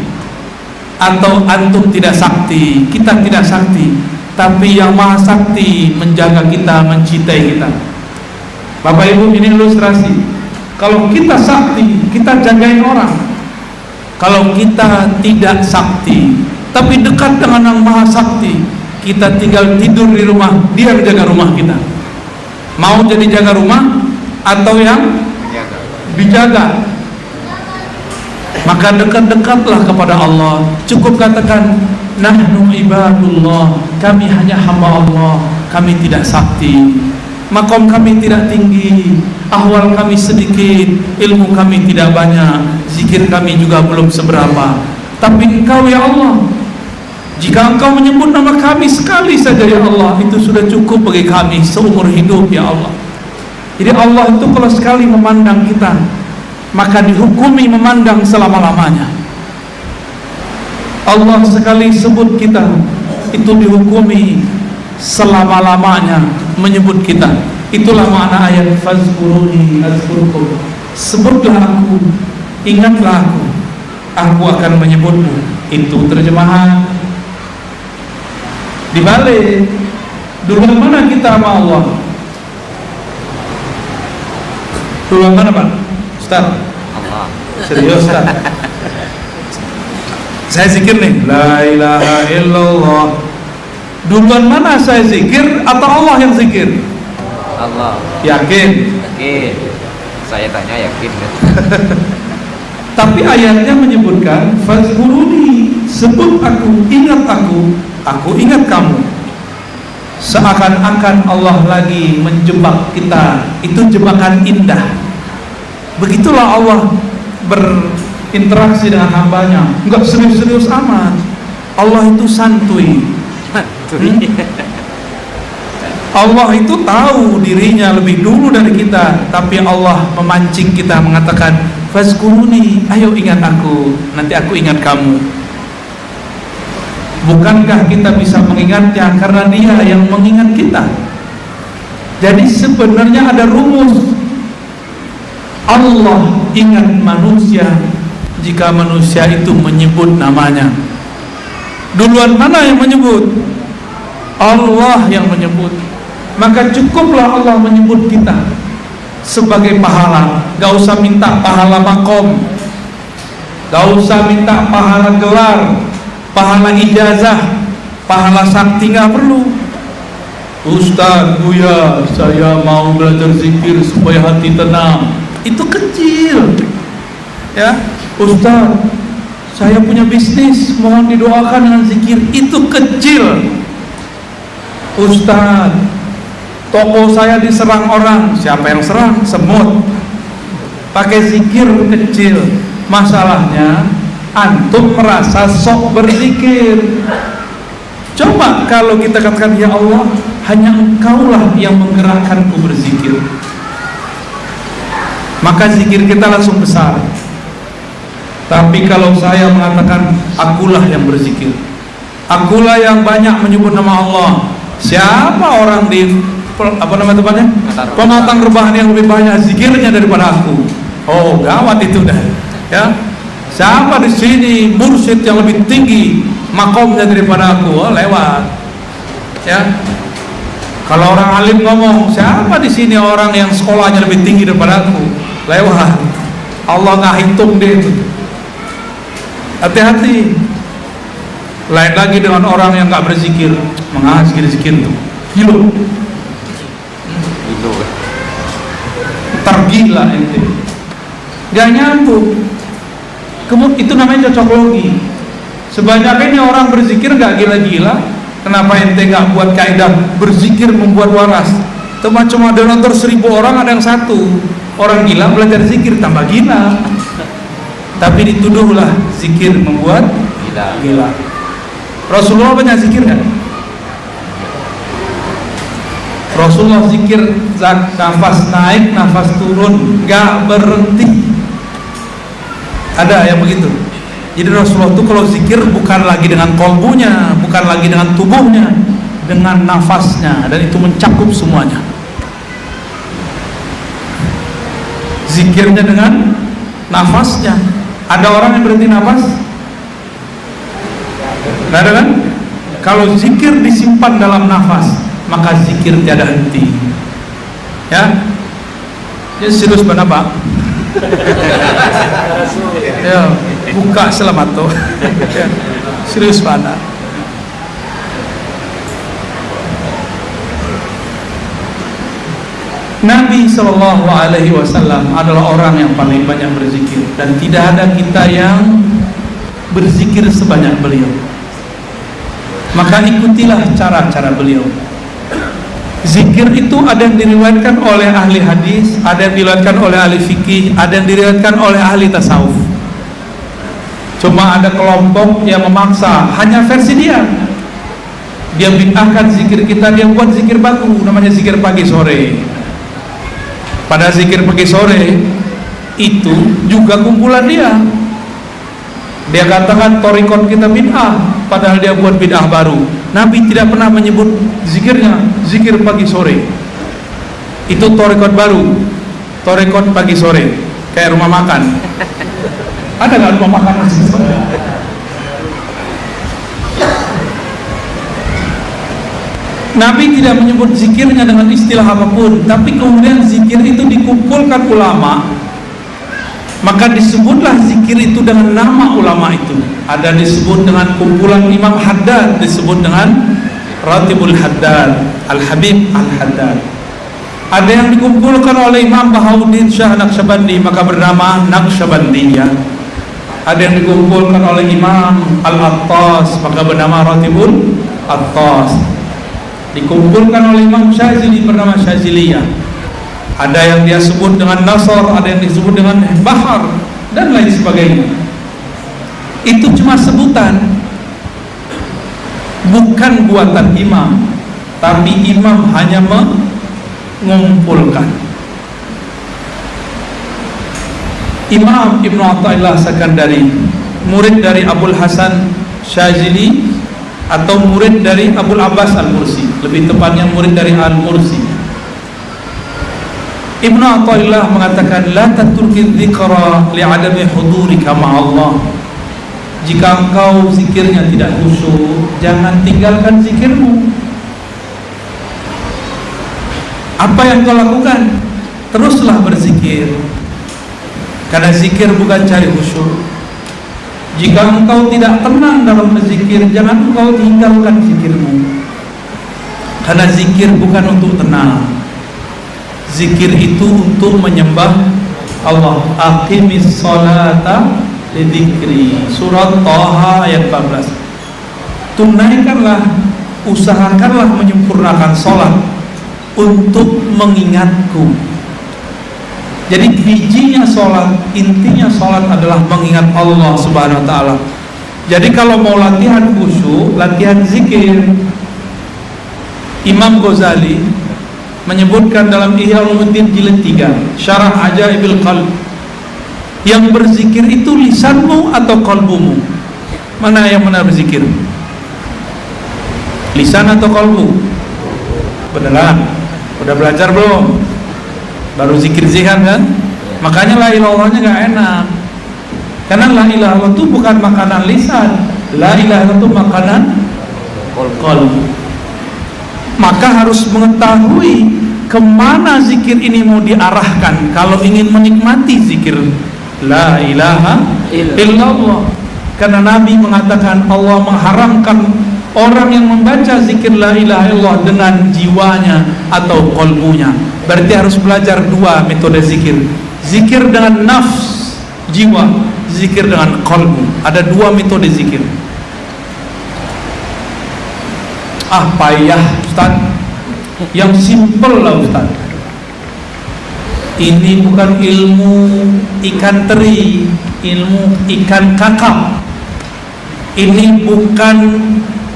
atau antum tidak sakti, kita tidak sakti, tapi yang maha sakti menjaga kita, mencintai kita. Bapak Ibu, ini ilustrasi. Kalau kita sakti, kita jagain orang. Kalau kita tidak sakti tapi dekat dengan yang maha sakti, kita tinggal tidur di rumah, dia menjaga rumah kita. Mau jadi jaga rumah atau yang dijaga? Maka dekat-dekatlah kepada Allah. Cukup katakan, nahnu ibadullah, kami hanya hamba Allah, kami tidak sakti, makom kami tidak tinggi, ahwal kami sedikit, ilmu kami tidak banyak, zikir kami juga belum seberapa. Tapi Engkau ya Allah, jika Engkau menyebut nama kami sekali saja ya Allah, itu sudah cukup bagi kami seumur hidup ya Allah. Jadi Allah itu kalau sekali memandang kita, maka dihukumi memandang selama-lamanya. Allah sekali sebut kita, itu dihukumi selama-lamanya menyebut kita. Itulah makna ayat fazkuruni azkurkum. Sebutlah aku, ingatlah aku akan menyebutmu. Itu terjemahan. Dibalik, duluan mana kita sama Allah? Duluan mana Pak? Ustaz? Allah. Serius Ustaz? Saya zikir nih, la ilaha illallah. Duluan mana saya zikir atau Allah yang zikir? Allah. Yakin? Yakin. Saya tanya yakin. Tapi ayatnya menyebutkan fazkuruni, sebut aku, ingat aku ingat kamu. Seakan-akan Allah lagi menjebak kita. Itu jebakan indah. Begitulah Allah berinteraksi dengan hambanya. Enggak serius-serius amat. Allah itu santuy. Allah itu tahu dirinya lebih dulu dari kita, tapi Allah memancing kita, mengatakan fazkuruni, ayo ingat aku, nanti aku ingat kamu. Bukankah kita bisa mengingatnya karena dia yang mengingat kita? Jadi sebenarnya ada rumus. Allah ingat manusia jika manusia itu menyebut namanya. Duluan mana yang menyebut? Allah yang menyebut. Maka cukuplah Allah menyebut kita sebagai pahala. Gak usah minta pahala makom, gak usah minta pahala gelar, pahala ijazah, pahala sakti, gak perlu. Ustaz, Buya, saya mau belajar zikir supaya hati tenang. Itu kecil ya. Ustaz, saya punya bisnis, mohon didoakan dengan zikir. Itu kecil. Ustaz, toko saya diserang orang. Siapa yang serang? Semut. Pakai zikir kecil. Masalahnya antum merasa sok berzikir. Coba kalau kita katakan, ya Allah, hanya Engkaulah yang menggerakkanku berzikir, maka zikir kita langsung besar. Tapi kalau saya mengatakan akulah yang berzikir, akulah yang banyak menyebut nama Allah, siapa orang di tempatnya pematang rebahan yang lebih banyak zikirnya daripada aku? Oh, gawat itu dah ya. Siapa di sini mursyid yang lebih tinggi makomnya daripada aku? Oh, lewat ya. Kalau orang alim ngomong, siapa di sini orang yang sekolahnya lebih tinggi daripada aku? Lewat. Allah nggak hitung dia itu. Hati-hati. Lain lagi dengan orang yang nggak berzikir, zikir tuh gilo, tergila ente, nggak nyambung. Kemudian itu namanya cocok logi. Sebanyak ini orang berzikir nggak gila-gila. Kenapa ente nggak buat kaidah berzikir membuat waras? Cuma ada nonton 1000 orang, ada yang 1 orang gila belajar zikir tambah gila. Tapi dituduhlah zikir membuat gila. Rasulullah banyak zikir kan? Rasulullah zikir nafas naik, nafas turun, nggak berhenti. Ada yang begitu. Jadi Rasulullah itu kalau zikir bukan lagi dengan kolbunya, bukan lagi dengan tubuhnya, dengan nafasnya, dan itu mencakup semuanya. Zikirnya dengan nafasnya. Ada orang yang berhenti nafas? Nggak ada kan? Kalau zikir disimpan dalam nafas, maka zikir tiada henti. Ya, ini serius benar Pak. Ya, buka selamat tuh. Ya, serius benar. Nabi Shallallahu Alaihi Wasallam adalah orang yang paling banyak berzikir, dan tidak ada kita yang berzikir sebanyak beliau. Maka ikutilah cara-cara beliau. Zikir itu ada yang diriwayatkan oleh ahli hadis, ada yang diriwayatkan oleh ahli fikih, ada yang diriwayatkan oleh ahli tasawuf. Cuma ada kelompok yang memaksa hanya versi dia. Dia bid'ahkan zikir kita, dia buat zikir baru, namanya zikir pagi sore. Pada zikir pagi sore itu juga kumpulan dia. Dia katakan torikot kita bid'ah, padahal dia buat bid'ah baru. Nabi tidak pernah menyebut zikirnya zikir pagi sore. Itu torikot baru, torikot pagi sore, kayak rumah makan. Ada nggak rumah makan pagi sore? Nabi tidak menyebut zikirnya dengan istilah apapun, tapi kemudian zikir itu dikumpulkan ulama, maka disebutlah zikir itu dengan nama ulama itu. Ada disebut dengan kumpulan Imam Haddad, disebut dengan Ratibul Haddad, Al-Habib Al-Haddad. Ada yang dikumpulkan oleh Imam Bahauddin Shah Naqsyabandi, maka bernama Naqsyabandiyah. Ada yang dikumpulkan oleh Imam Al-Attas, maka bernama Ratibul Attas. Dikumpulkan oleh Imam Syazili, bernama Syaziliyah. Ada yang dia sebut dengan Nasr, ada yang disebut dengan Bahar, dan lain sebagainya. Itu cuma sebutan, bukan buatan imam, tapi imam hanya mengumpulkan. Imam Ibnu Athaillah Sakandari, murid dari Abul Hasan Syazili atau murid dari Abul Abbas Al-Mursi, lebih tepatnya murid dari Al-Mursi. Ibnu Athaillah mengatakan, la taturki dzikra li'adami hudurika ma'allah. Jika engkau zikirnya tidak khusyuk, jangan tinggalkan zikirmu. Apa yang kau lakukan? Teruslah berzikir, karena zikir bukan cari khusyuk. Jika engkau tidak tenang dalam berzikir, jangan engkau tinggalkan zikirmu, karena zikir bukan untuk tenang. Zikir itu untuk menyembah Allah. Aqimis sholata lidzikri, surat Thaha ayat 14. Tunaikanlah, usahakanlah menyempurnakan sholat untuk mengingatku. Jadi bijinya sholat, intinya sholat adalah mengingat Allah Subhanahu wa ta'ala. Jadi kalau mau latihan khusyuk, latihan zikir. Imam Ghazali menyebutkan dalam Ihya Ulumuddin jilid 3, Syarah Ajaibil Qalb, yang berzikir itu lisanmu atau kalbumu? Mana yang benar berzikir? Lisan atau kalbu? Beneran? Udah belajar belum? Baru zikir-zikan kan? Makanya la ilaha illallahnya gak enak, karena la ilaha illallah itu bukan makanan lisan. La ilaha illallah itu makanan qalbu. Maka harus mengetahui kemana zikir ini mau diarahkan kalau ingin menikmati zikir la ilaha illallah. Karena Nabi mengatakan Allah mengharamkan orang yang membaca zikir la ilaha illallah dengan jiwanya atau qalbunya. Berarti harus belajar dua metode zikir. Zikir dengan nafs, jiwa, zikir dengan qalbu. Ada dua metode zikir. payah Ustaz, yang simple lah Ustaz. Ini bukan ilmu ikan teri, ilmu ikan kakap. Ini bukan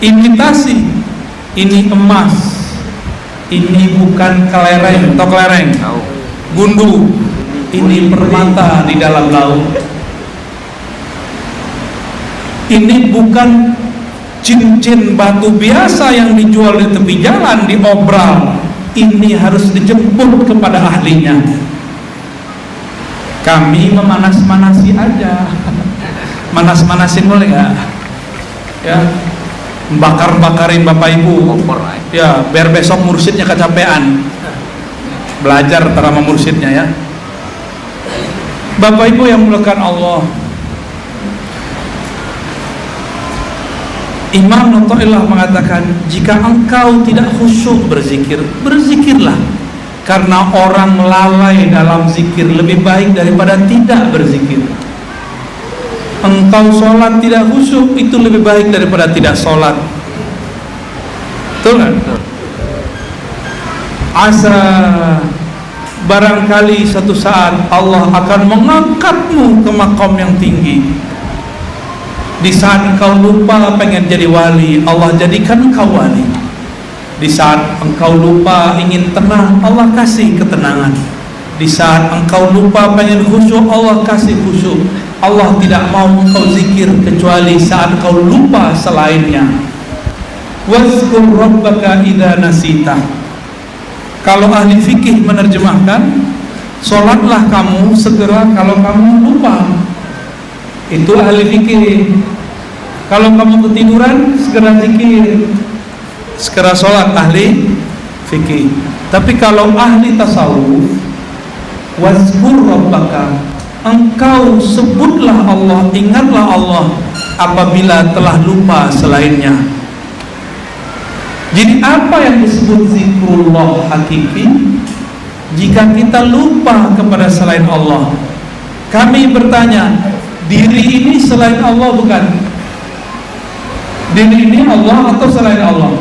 imitasi, ini emas. Ini bukan kelereng atau kelereng, Tahu. gundu. Ini permata di dalam laut. Ini bukan cincin batu biasa yang dijual di tepi jalan, diobral. Ini harus dijemput kepada ahlinya. Kami memanas-manasi aja. Manas-manasin boleh nggak? Ya, bakar-bakarin bapak ibu. Kompor lah. Ya, biar besok mursyidnya kecapean. Belajar antara sama mursyidnya ya. Bapak ibu yang mulakan Allah, Imam Nawawi mengatakan, jika engkau tidak khusyuk berzikir, berzikirlah. Karena orang lalai dalam zikir lebih baik daripada tidak berzikir. Engkau sholat tidak khusyuk, itu lebih baik daripada tidak sholat. Betul kan? Asa barangkali satu saat Allah akan mengangkatmu ke makom yang tinggi. Di saat engkau lupa pengen jadi wali, Allah jadikan engkau wali. Di saat engkau lupa ingin tenang, Allah kasih ketenangan. Di saat engkau lupa pengen khusyuk, Allah kasih khusyuk. Allah tidak mau engkau zikir kecuali saat engkau lupa selainnya. Wazkur rabbaka idza nasita. Kalau ahli fikih menerjemahkan, sholatlah kamu segera kalau kamu lupa. Itu ahli fikih. Kalau kamu ketiduran, segera zikir, segera sholat, ahli fikih. Tapi kalau ahli tasawuf, wazkur rabbaka, engkau sebutlah Allah, ingatlah Allah apabila telah lupa selainnya. Jadi apa yang disebut zikrullah hakiki? Jika kita lupa kepada selain Allah. Kami bertanya, diri ini selain Allah bukan? Diri ini Allah atau selain Allah?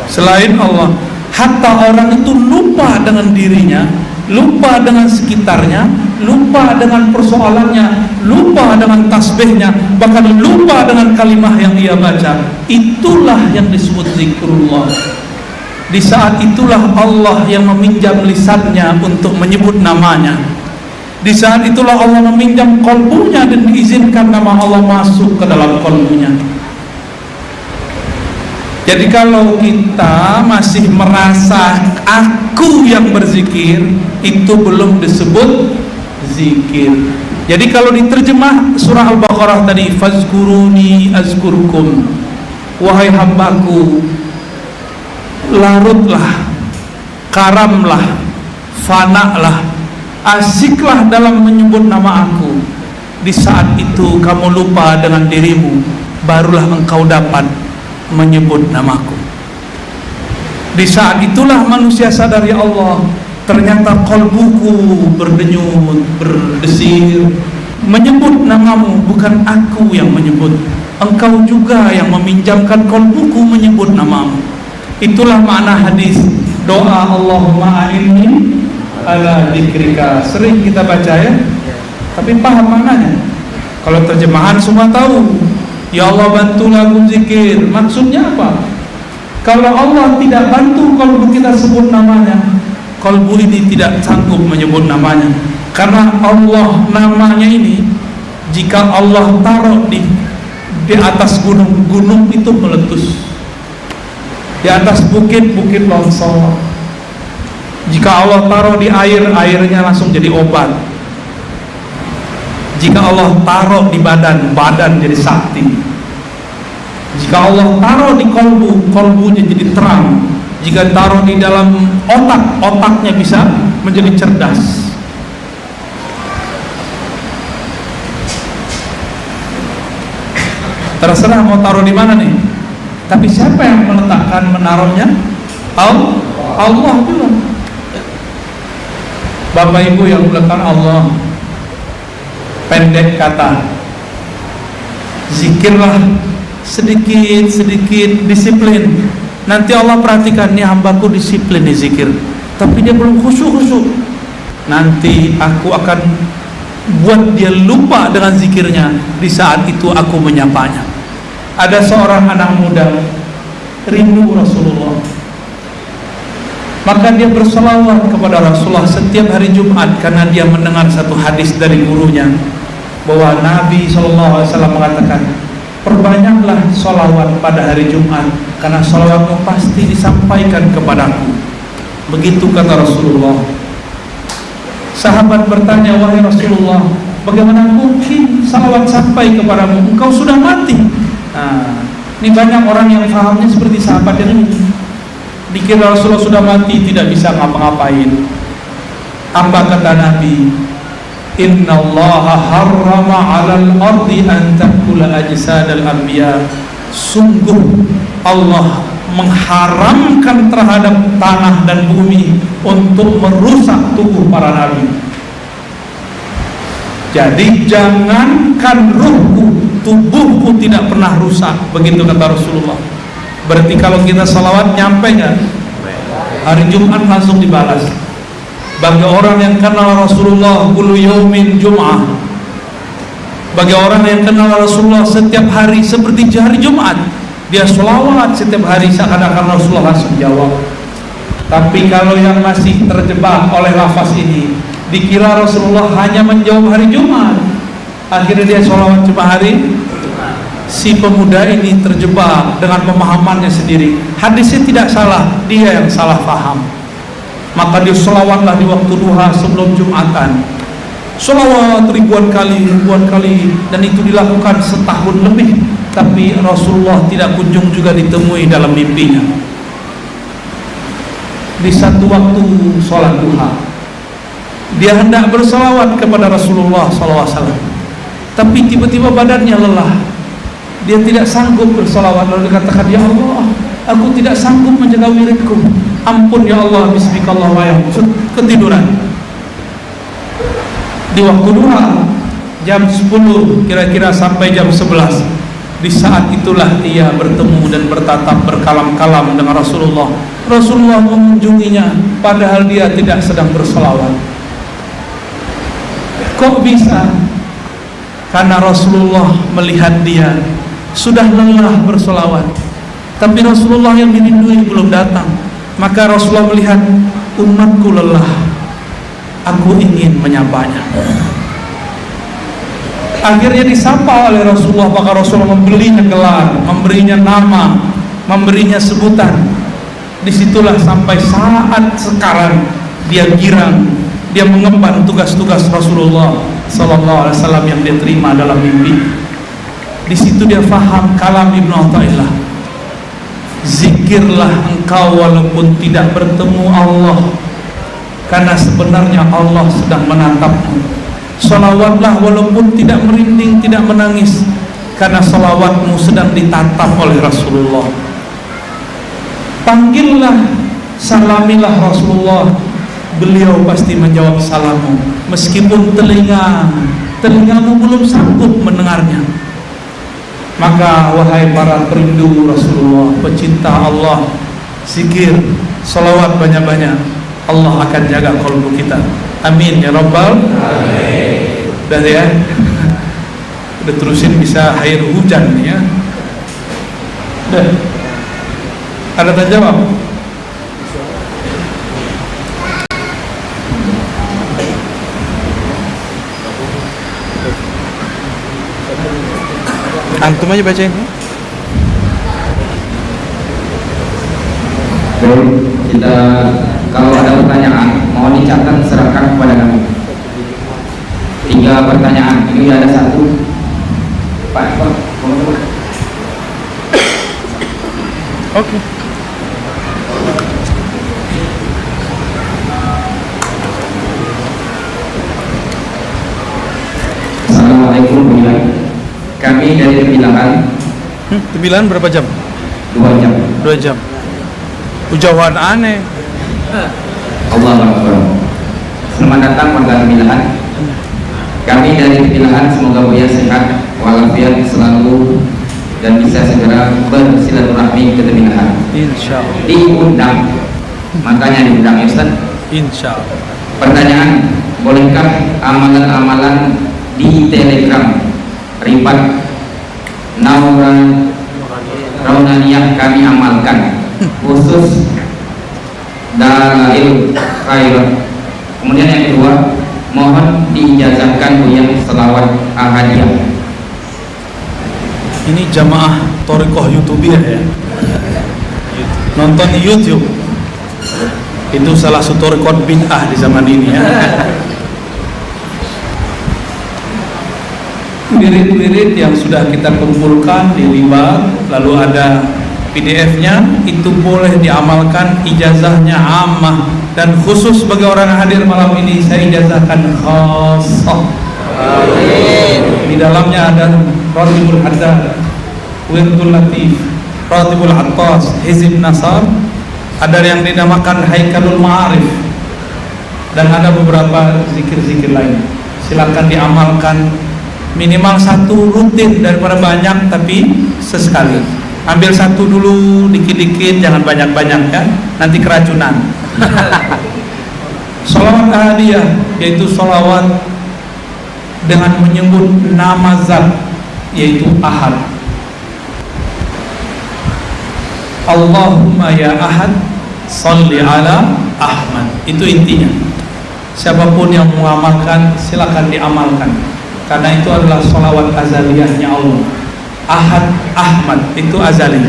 Selain Allah. Hatta orang itu lupa dengan dirinya, lupa dengan sekitarnya, lupa dengan persoalannya, lupa dengan tasbihnya, bahkan lupa dengan kalimah yang ia baca. Itulah yang disebut zikrullah. Di saat itulah Allah yang meminjam lisannya untuk menyebut namanya. Di saat itulah Allah meminjam kolbunya dan diizinkan nama Allah masuk ke dalam kolbunya. Jadi kalau kita masih merasa aku yang berzikir, itu belum disebut zikir. Jadi kalau diterjemah surah Al-Baqarah tadi, fazkuruni azkurkum, wahai hambaku, larutlah, karamlah, fanalah, asiklah dalam menyebut nama aku. Di saat itu kamu lupa dengan dirimu, barulah engkau dapat menyebut namaku. Di saat itulah manusia sadar, ya Allah, ternyata kolbuku berdenyut, berdesir, menyebut namamu, bukan aku yang menyebut, engkau juga yang meminjamkan kolbuku menyebut namamu. Itulah makna hadis doa Allahumma a'inni ala dzikrika. Sering kita baca ya, tapi paham maknanya? Kalau terjemahan semua tahu, ya Allah bantulah aku zikir. Maksudnya apa? Kalau Allah tidak bantu kalbu kita sebut namanya, kalbu ini tidak sanggup menyebut namanya. Karena Allah namanya ini, jika Allah taruh di atas gunung, gunung itu meletus. Di atas bukit, bukit longsor. Jika Allah taruh di air, airnya langsung jadi obat. Jika Allah taruh di badan, badan jadi sakti. Jika Allah taruh di kolbu, kolbunya jadi terang. Jika taruh di dalam otak, otaknya bisa menjadi cerdas. Terserah mau taruh di mana nih. Tapi siapa yang meletakkan, menaruhnya? Allah juga. Bapak Ibu yang meletakkan Allah, pendek kata, zikirlah sedikit disiplin. Nanti Allah perhatikan, nih hambaku disiplin di zikir, tapi dia belum khusyuk. Nanti aku akan buat dia lupa dengan zikirnya. Di saat itu aku menyapanya. Ada seorang anak muda rindu Rasulullah, maka dia berselawat kepada Rasulullah setiap hari Jumat, karena dia mendengar satu hadis dari gurunya bahwa Nabi SAW mengatakan, perbanyaklah sholawat pada hari Jumat, karena sholawatmu pasti disampaikan kepadaku. Begitu kata Rasulullah. Sahabat bertanya, wahai Rasulullah, bagaimana mungkin salawat sampai kepadamu? Engkau sudah mati. Nah, ini banyak orang yang fahamnya seperti sahabat yang ini. Dikira Rasulullah sudah mati, tidak bisa ngapa-ngapain. Apa kata Nabi? Inna allaha harrama 'alal ardi an ta'kula ajsadal anbiya. Sungguh Allah mengharamkan terhadap tanah dan bumi untuk merusak tubuh para nabi. Jadi jangankan ruhku, tubuhku tidak pernah rusak. Begitu kata Rasulullah. Berarti kalau kita salawat nyampe nggak? Hari Jumat langsung dibalas. Bagi orang yang kenal Rasulullah kullu yaumin Jum'ah, bagi orang yang kenal Rasulullah setiap hari seperti hari Jumat, dia sholawat setiap hari seakan-akan Rasulullah langsung jawab. Tapi kalau yang masih terjebak oleh lafaz ini, dikira Rasulullah hanya menjawab hari Jumat, akhirnya dia sholawat cuma hari. Si pemuda ini terjebak dengan pemahamannya sendiri. Hadisnya tidak salah, dia yang salah paham. Maka dia sholawatlah di waktu duha sebelum Jumatan. Sholawat ribuan kali, dan itu dilakukan setahun lebih. Tapi Rasulullah tidak kunjung juga ditemui dalam mimpinya. Di satu waktu sholat duha, dia hendak bersalawat kepada Rasulullah SAW, tapi tiba-tiba badannya lelah. Dia tidak sanggup bersalawat, lalu dikatakan, ya Allah, aku tidak sanggup menjaga wiridku. Ampun ya Allah, bismikallah wa ketiduran. Di waktu duha jam 10 kira-kira sampai jam 11, di saat itulah ia bertemu dan bertatap berkalam-kalam dengan Rasulullah. Rasulullah mengunjunginya padahal dia tidak sedang bersalawat. Kok bisa? Karena Rasulullah melihat dia sudah lelah bersolawat, tapi Rasulullah yang dirindui belum datang. Maka Rasulullah melihat umatku lelah, aku ingin menyapanya. Akhirnya disapa oleh Rasulullah, maka Rasulullah memberinya gelar, memberinya nama, memberinya sebutan. Disitulah sampai saat sekarang dia girang, dia mengemban tugas-tugas Rasulullah Sallallahu Alaihi Wasallam yang dia terima dalam mimpi. Di situ dia faham kalam Ibnu Athaillah. Zikirlah engkau walaupun tidak bertemu Allah, karena sebenarnya Allah sedang menatapmu. Salawatlah walaupun tidak merinding, tidak menangis, karena salawatmu sedang ditatap oleh Rasulullah. Panggillah, salamilah Rasulullah, beliau pasti menjawab salammu, meskipun telingamu belum sanggup mendengarnya. Maka wahai para perindu Rasulullah, pecinta Allah, zikir, salawat banyak-banyak, Allah akan jaga qalbu kita. Amin ya rabbal alamin. Udah ya, udah terusin bisa air hujan nih ya. Udah, ada tanya jawab? Antum aja bacain. Baik, kita kalau ada pertanyaan mohon dicatat, serahkan kepada kami. 3 pertanyaan, ini ada 1. Pak, Oke. Assalamualaikum warahmatullahi. Kami dari Tembilahan. Tembilahan berapa jam? 2 jam. 2 jam. Jauhan aneh. Allah Akbar. Selamat datang warga Tembilahan. Kami dari Tembilahan semoga Buya sehat walafiat selalu dan bisa segera bersilaturahmi ke Teminahan. Insya Allah. Diundang, makanya diundang ya Ustaz. Insya Allah. Pertanyaan, bolehkah amalan-amalan di Telegram Ribat Raunaniyah kami amalkan, khusus Dalail Khair? Kemudian yang kedua, mohon diijazahkan Buya selawat ahadiyah. Ini jamaah Thariqah YouTuber ya. Nonton di YouTube. Itu salah satu rekod bid'ah di zaman ini ya. Wirid-wirid yang sudah kita kumpulkan di Ribat, lalu ada PDF-nya, itu boleh diamalkan, ijazahnya ammah dan khusus bagi orang hadir malam ini saya ijazahkan khassah. Di dalamnya ada Ratibul Haddad, Wirdul Latif, Ratibul Attas, Hizib Nasar, ada yang dinamakan Haikalul Ma'arif, dan ada beberapa zikir-zikir lain. Silakan diamalkan, minimal satu rutin daripada banyak, tapi sesekali. Ambil satu dulu, dikit-dikit, jangan banyak-banyak ya, nanti keracunan. Sholawat ahadiyah, yaitu sholawat dengan menyebut nama zat, yaitu Ahad. Allahumma ya Ahad, sholli ala Ahmad. Itu intinya. Siapapun yang mengamalkan, silakan diamalkan, karena itu adalah sholawat azaliyahnya Allah. Ahad, Ahmad, itu azali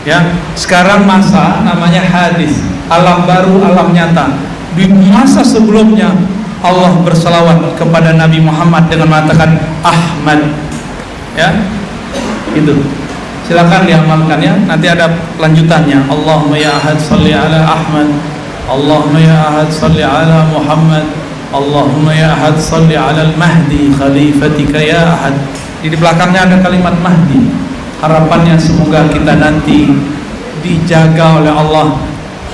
ya. Sekarang masa namanya hadis, alam baru, alam nyata. Di masa sebelumnya Allah berselawat kepada Nabi Muhammad dengan mengatakan Ahmad ya. Itu silakan diamalkan ya. Nanti ada lanjutannya. Allahumma ya Ahad sholli ala Ahmad, Allahumma ya Ahad sholli ala Muhammad, Allahumma ya Ahad sholli ala al-Mahdi khalifatika ya Ahad. Di belakangnya ada kalimat Mahdi. Harapannya semoga kita nanti dijaga oleh Allah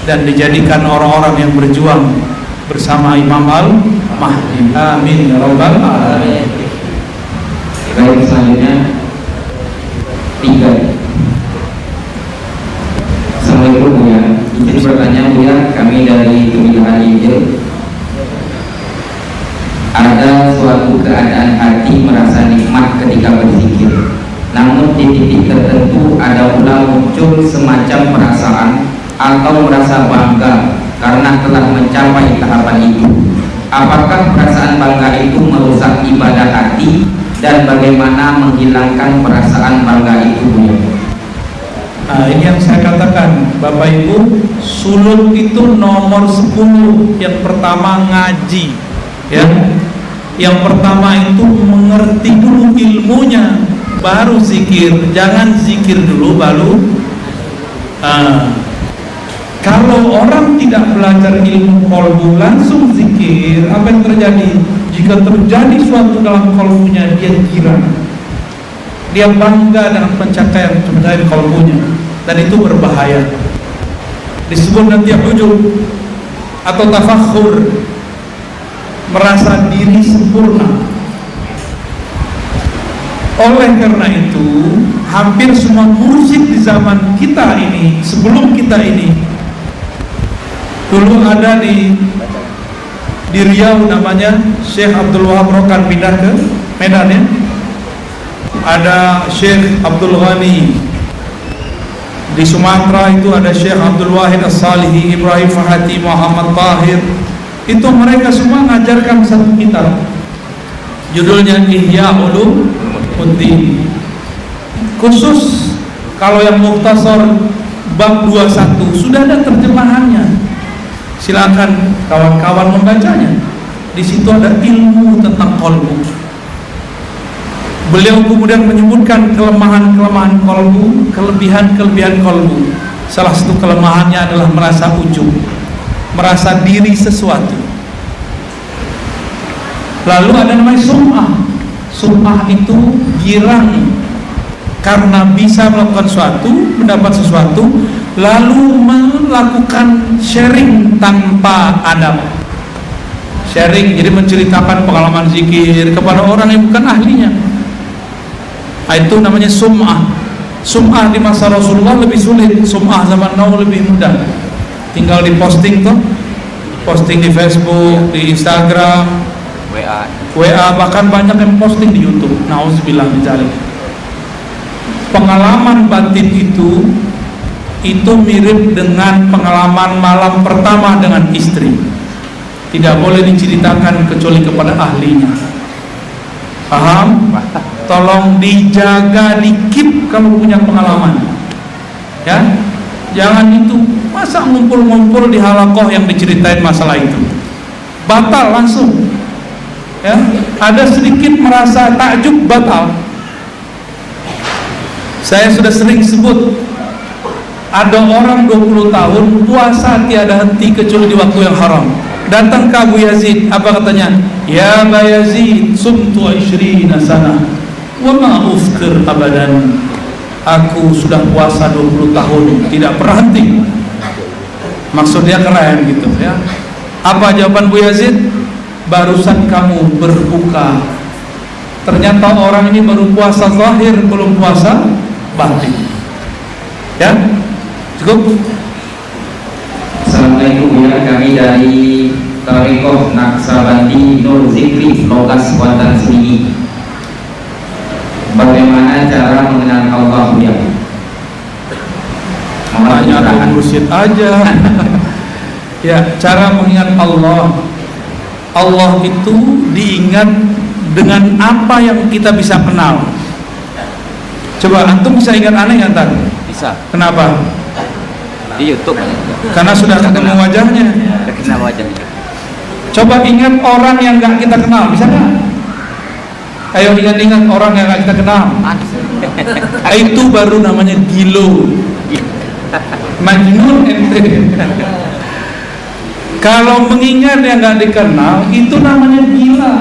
dan dijadikan orang-orang yang berjuang bersama Imam Al-Mahdi. Amin ya rabbal alamin. Baik, selanjutnya 3. Assalamualaikum Buya. Izin bertanya Buya, kami dari Keminahan Injil. Ada suatu keadaan hati merasa nikmat ketika berzikir, namun di titik tertentu ada pula muncul semacam perasaan atau merasa bangga karena telah mencapai tahapan itu. Apakah perasaan bangga itu merusak ibadah hati, dan bagaimana menghilangkan perasaan bangga itu? Nah, ini yang saya katakan Bapak Ibu, suluk itu nomor 10. Yang pertama ngaji ya. Yang pertama itu mengerti dulu ilmunya, baru zikir. Jangan zikir dulu baru. Kalau orang tidak belajar ilmu kolbu langsung zikir, apa yang terjadi? Jika terjadi suatu dalam kolbunya, dia girang, dia bangga dengan pencapaian kolbunya, dan itu berbahaya. Disebut nanti ujub atau tafakhur, merasa diri sempurna. Oleh karena itu, hampir semua musik di zaman kita ini, sebelum kita ini, dulu ada di Riau namanya Syekh Abdul Wahab Rokan, pindah ke Medan ya. Ada Syekh Abdul Ghani. Di Sumatera itu ada Syekh Abdul Wahid As-Salihi, Ibrahim Fahati, Muhammad Tahir. Itu mereka semua mengajarkan satu kitab, judulnya Ihya Ulumuddin. Khusus kalau yang mukhtasar bab 21 sudah ada terjemahannya. Silakan kawan-kawan membacanya. Di situ ada ilmu tentang kolbu. Beliau kemudian menyebutkan kelemahan-kelemahan kolbu, kelebihan-kelebihan kolbu. Salah satu kelemahannya adalah merasa ujub, merasa diri sesuatu. Lalu ada namanya sum'ah. Sum'ah itu girang karena bisa melakukan sesuatu, mendapat sesuatu, lalu melakukan sharing tanpa adab. Sharing, jadi menceritakan pengalaman zikir kepada orang yang bukan ahlinya. Itu namanya sum'ah. Sum'ah di masa Rasulullah lebih sulit, sum'ah zaman now lebih mudah. Tinggal diposting tuh, posting di Facebook, di Instagram, WA. bahkan banyak yang posting di YouTube. Nauzubillah min dzalik. Pengalaman batin itu mirip dengan pengalaman malam pertama dengan istri. Tidak boleh diceritakan kecuali kepada ahlinya. Paham? Tolong dijaga dikit kalau punya pengalaman. Ya, jangan itu masa ngumpul-ngumpul di halakoh yang diceritain masalah itu. Batal langsung. Ya, ada sedikit merasa takjub, batal. Saya sudah sering sebut, ada orang 20 tahun puasa tiada henti kecuali di waktu yang haram. Datang ke Abu Yazid, apa katanya? Ya Aba Yazid, sumtu 20 sana wa ma uftir abadan. Aku sudah puasa 20 tahun tidak pernah henti. Maksudnya keren gitu ya. Apa jawaban Bu Yazid? Barusan kamu berbuka. Ternyata orang ini baru puasa zahir, belum puasa batin. Ya, cukup. Assalamualaikum ya, kami dari Tariqah Naksabandi Nur Zikri Lokas Kuantan Sini. Bagaimana cara mengenal Allah ya? Tanya mursyid aja. Ya, cara mengingat Allah. Allah itu diingat dengan apa yang kita bisa kenal. Coba antum bisa ingat aneh nggak Tan? Bisa. Kenapa? Di YouTube. Karena sudah ketemu wajahnya. Udah kenal wajahnya. Coba ingat orang yang nggak kita kenal, bisa nggak? Ayo ingat-ingat orang yang nggak kita kenal. Itu baru namanya gilo. Majnun ente. Kalau mengingat yang nggak dikenal, itu namanya gila.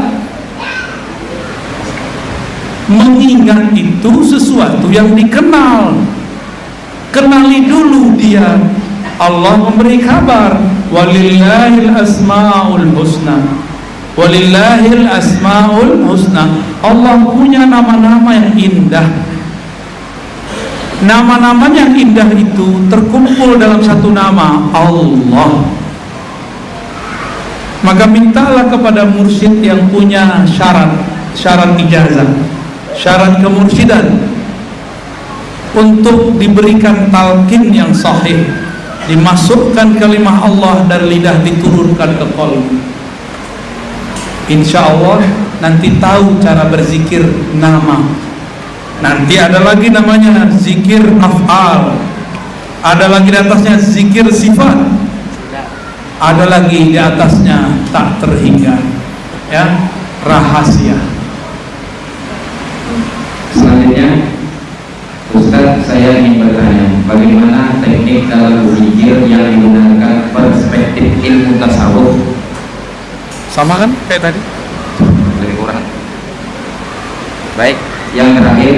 Mengingat itu sesuatu yang dikenal. Kenali dulu dia. Allah memberi kabar, walillahil asmaul husna. Walillahil asmaul husna. Allah punya nama-nama yang indah. Nama-nama yang indah itu terkumpul dalam satu nama, Allah. Maka mintalah kepada mursyid yang punya syarat ijazah, syarat kemursyidan, untuk diberikan talqin yang sahih, dimasukkan kalimah Allah dari lidah, diturunkan ke qalbi. Insya Allah nanti tahu cara berzikir nama. Nanti ada lagi namanya zikir af'al, ada lagi di atasnya zikir sifat, ada lagi di atasnya tak terhingga, ya, rahasia. Selanjutnya, Ustaz, saya ingin bertanya, bagaimana teknik dalam berzikir yang menggunakan perspektif ilmu tasawuf? Sama kan kayak tadi? Lebih kurang. Baik. Yang terakhir,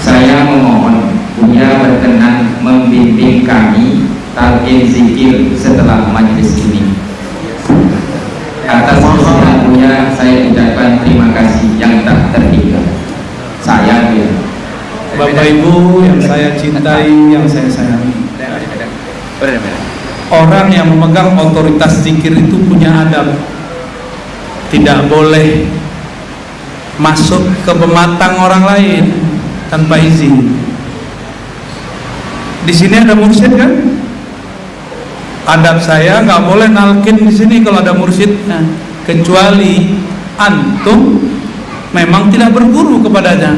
saya memohon Buya berkenan membimbing kami talqin zikir setelah majlis ini. Atas kesediaan Buya, saya ucapkan terima kasih yang tak terhingga. Saya Buya. Bapak Ibu yang saya cintai, yang saya sayangi, orang yang memegang otoritas zikir itu punya adab. Tidak boleh masuk ke pematang orang lain tanpa izin. Di sini ada mursyid kan? Adab saya nggak boleh nalkin di sini kalau ada mursyidnya, kecuali antum memang tidak berguru kepadanya,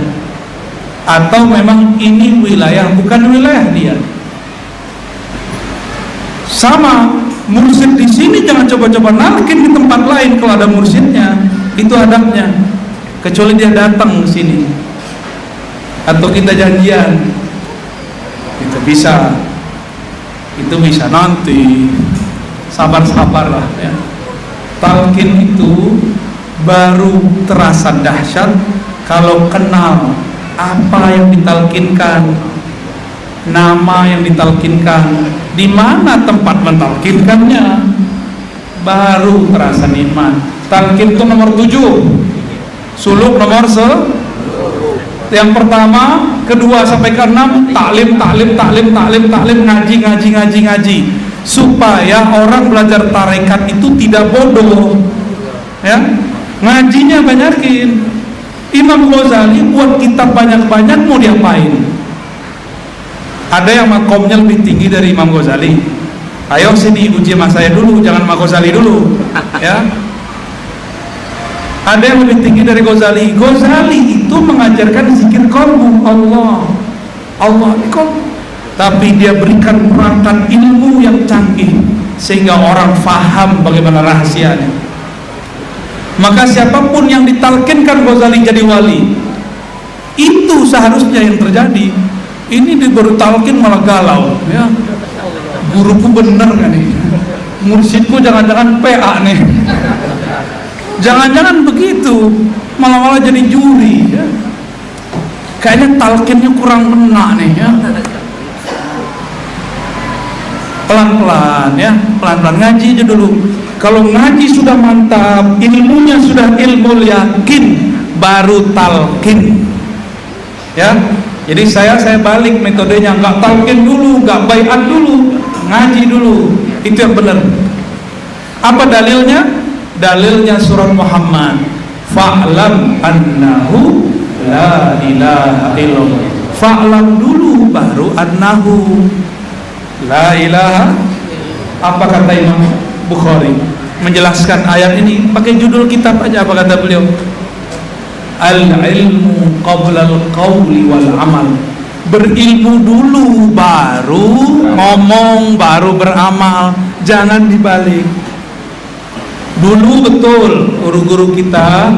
atau memang ini wilayah bukan wilayah dia. Sama mursyid di sini jangan coba-coba nalkin di tempat lain kalau ada mursyidnya. Itu adabnya. Kecuali dia datang ke sini atau kita janjian, itu bisa nanti sabar-sabarlah ya. Talqin itu baru terasa dahsyat kalau kenal apa yang ditalkinkan, nama yang ditalkinkan, di mana tempat mentalkinkannya, baru terasa nikmat. Talqin itu nomor 7. Suluk nomor yang pertama, kedua sampai ke 6 taklim, ngaji, supaya orang belajar tarekat itu tidak bodoh, ya. Ngajinya banyakin. Imam Ghazali buat kitab banyak-banyak, mau diapain? Ada yang makomnya lebih tinggi dari Imam Ghazali. Ayo sini uji sama saya dulu, jangan sama Ghazali dulu, ya. Ada yang lebih tinggi dari Ghazali. Ghazali itu mengajarkan zikir qalbu, Allah di qalbu. Tapi dia berikan perangkat ilmu yang canggih sehingga orang faham bagaimana rahasianya. Maka siapapun yang ditalkinkan Ghazali jadi wali, itu seharusnya yang terjadi. Ini diberi talkin malah galau, ya. Guruku bener kan nih, mursyidku jangan-jangan PA nih. Jangan-jangan begitu, malah jadi juri, ya. Kayaknya talkinnya kurang kena nih, ya. Pelan-pelan, ya, pelan-pelan ngaji aja dulu. Kalau ngaji sudah mantap, ilmunya sudah ilmu yakin, baru talkin, ya. Jadi saya balik metodenya, nggak talkin dulu, nggak baiat dulu, ngaji dulu, itu yang benar. Apa dalilnya? Dalilnya surat Muhammad, fa'lam annahu la ilaha illallah. Fa'lam dulu baru annahu la ilaha. Apa kata Imam Bukhari menjelaskan ayat ini pakai judul kitab aja, apa kata beliau? Al-ilmu qabla al-qawli wal amal. Berilmu dulu baru ngomong, baru beramal, jangan dibalik. Dulu betul guru-guru kita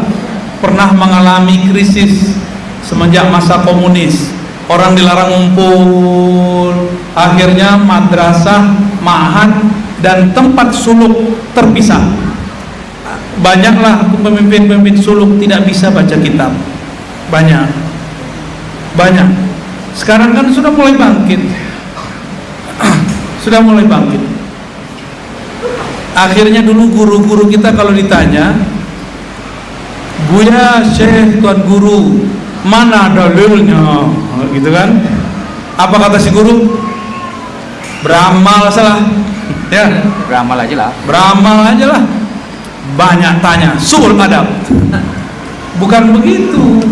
pernah mengalami krisis semenjak masa komunis. Orang dilarang ngumpul, akhirnya madrasah, ma'had dan tempat suluk terpisah. Banyaklah pemimpin-pemimpin suluk tidak bisa baca kitab. Banyak. Sekarang kan sudah mulai bangkit. Akhirnya dulu guru-guru kita kalau ditanya, Buya, Syekh, Tuan Guru, mana dalilnya? Gitu kan? Apa kata si guru? Beramal salah. Ya, Beramal aja lah. Banyak tanya, suul adab. Bukan begitu.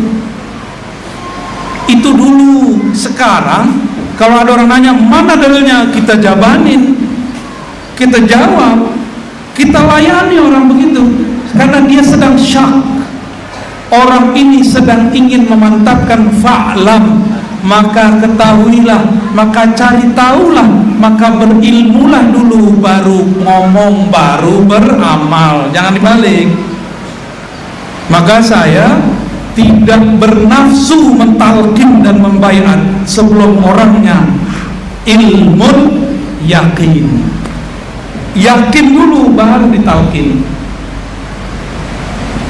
Itu dulu. Sekarang kalau ada orang nanya mana dalilnya, kita jabanin, kita jawab, kita layani orang begitu, karena dia sedang syak. Orang ini sedang ingin memantapkan fa'lam, maka ketahuilah, maka cari tahulah, maka berilmulah dulu, baru ngomong, baru beramal, jangan dibalik. Maka saya tidak bernafsu mentalkin dan membaiat sebelum orangnya ilmu yakin dulu baru ditalkin.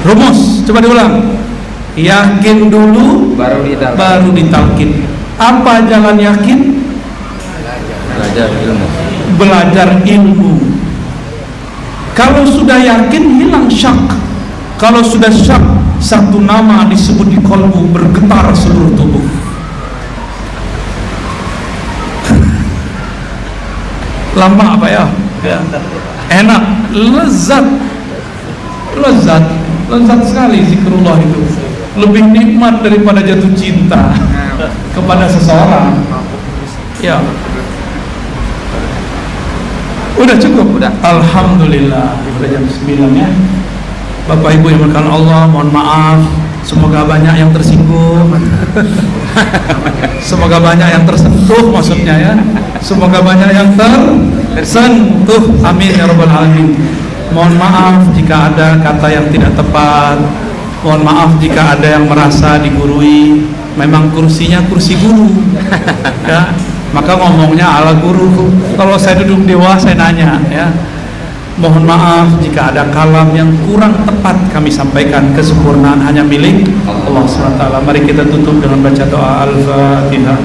Rumus, coba diulang. Yakin dulu baru ditalkin. Apa jalan yakin? Belajar ilmu. Kalau sudah yakin hilang syak. Kalau sudah syak, satu nama disebut di kolbu, bergetar seluruh tubuh. Lama apa ya? Enak, lezat sekali zikrullah itu. Lebih nikmat daripada jatuh cinta kepada seseorang. Ya. Udah cukup? Udah. Alhamdulillah. Udah jam 9 ya. Bapak Ibu yang berkahan Allah, mohon maaf. Semoga banyak yang tersinggung. Semoga banyak yang tersentuh, maksudnya ya. Semoga banyak yang tersentuh. Amin ya rabbal alamin. Mohon maaf jika ada kata yang tidak tepat. Mohon maaf jika ada yang merasa digurui. Memang kursinya kursi guru, ya. Maka ngomongnya ala guru. Kalau saya duduk dewa, saya nanya, ya. Mohon maaf jika ada kalam yang kurang tepat kami sampaikan. Kesempurnaan hanya milik Allah SWT. Mari kita tutup dengan baca doa Al-Fatihah.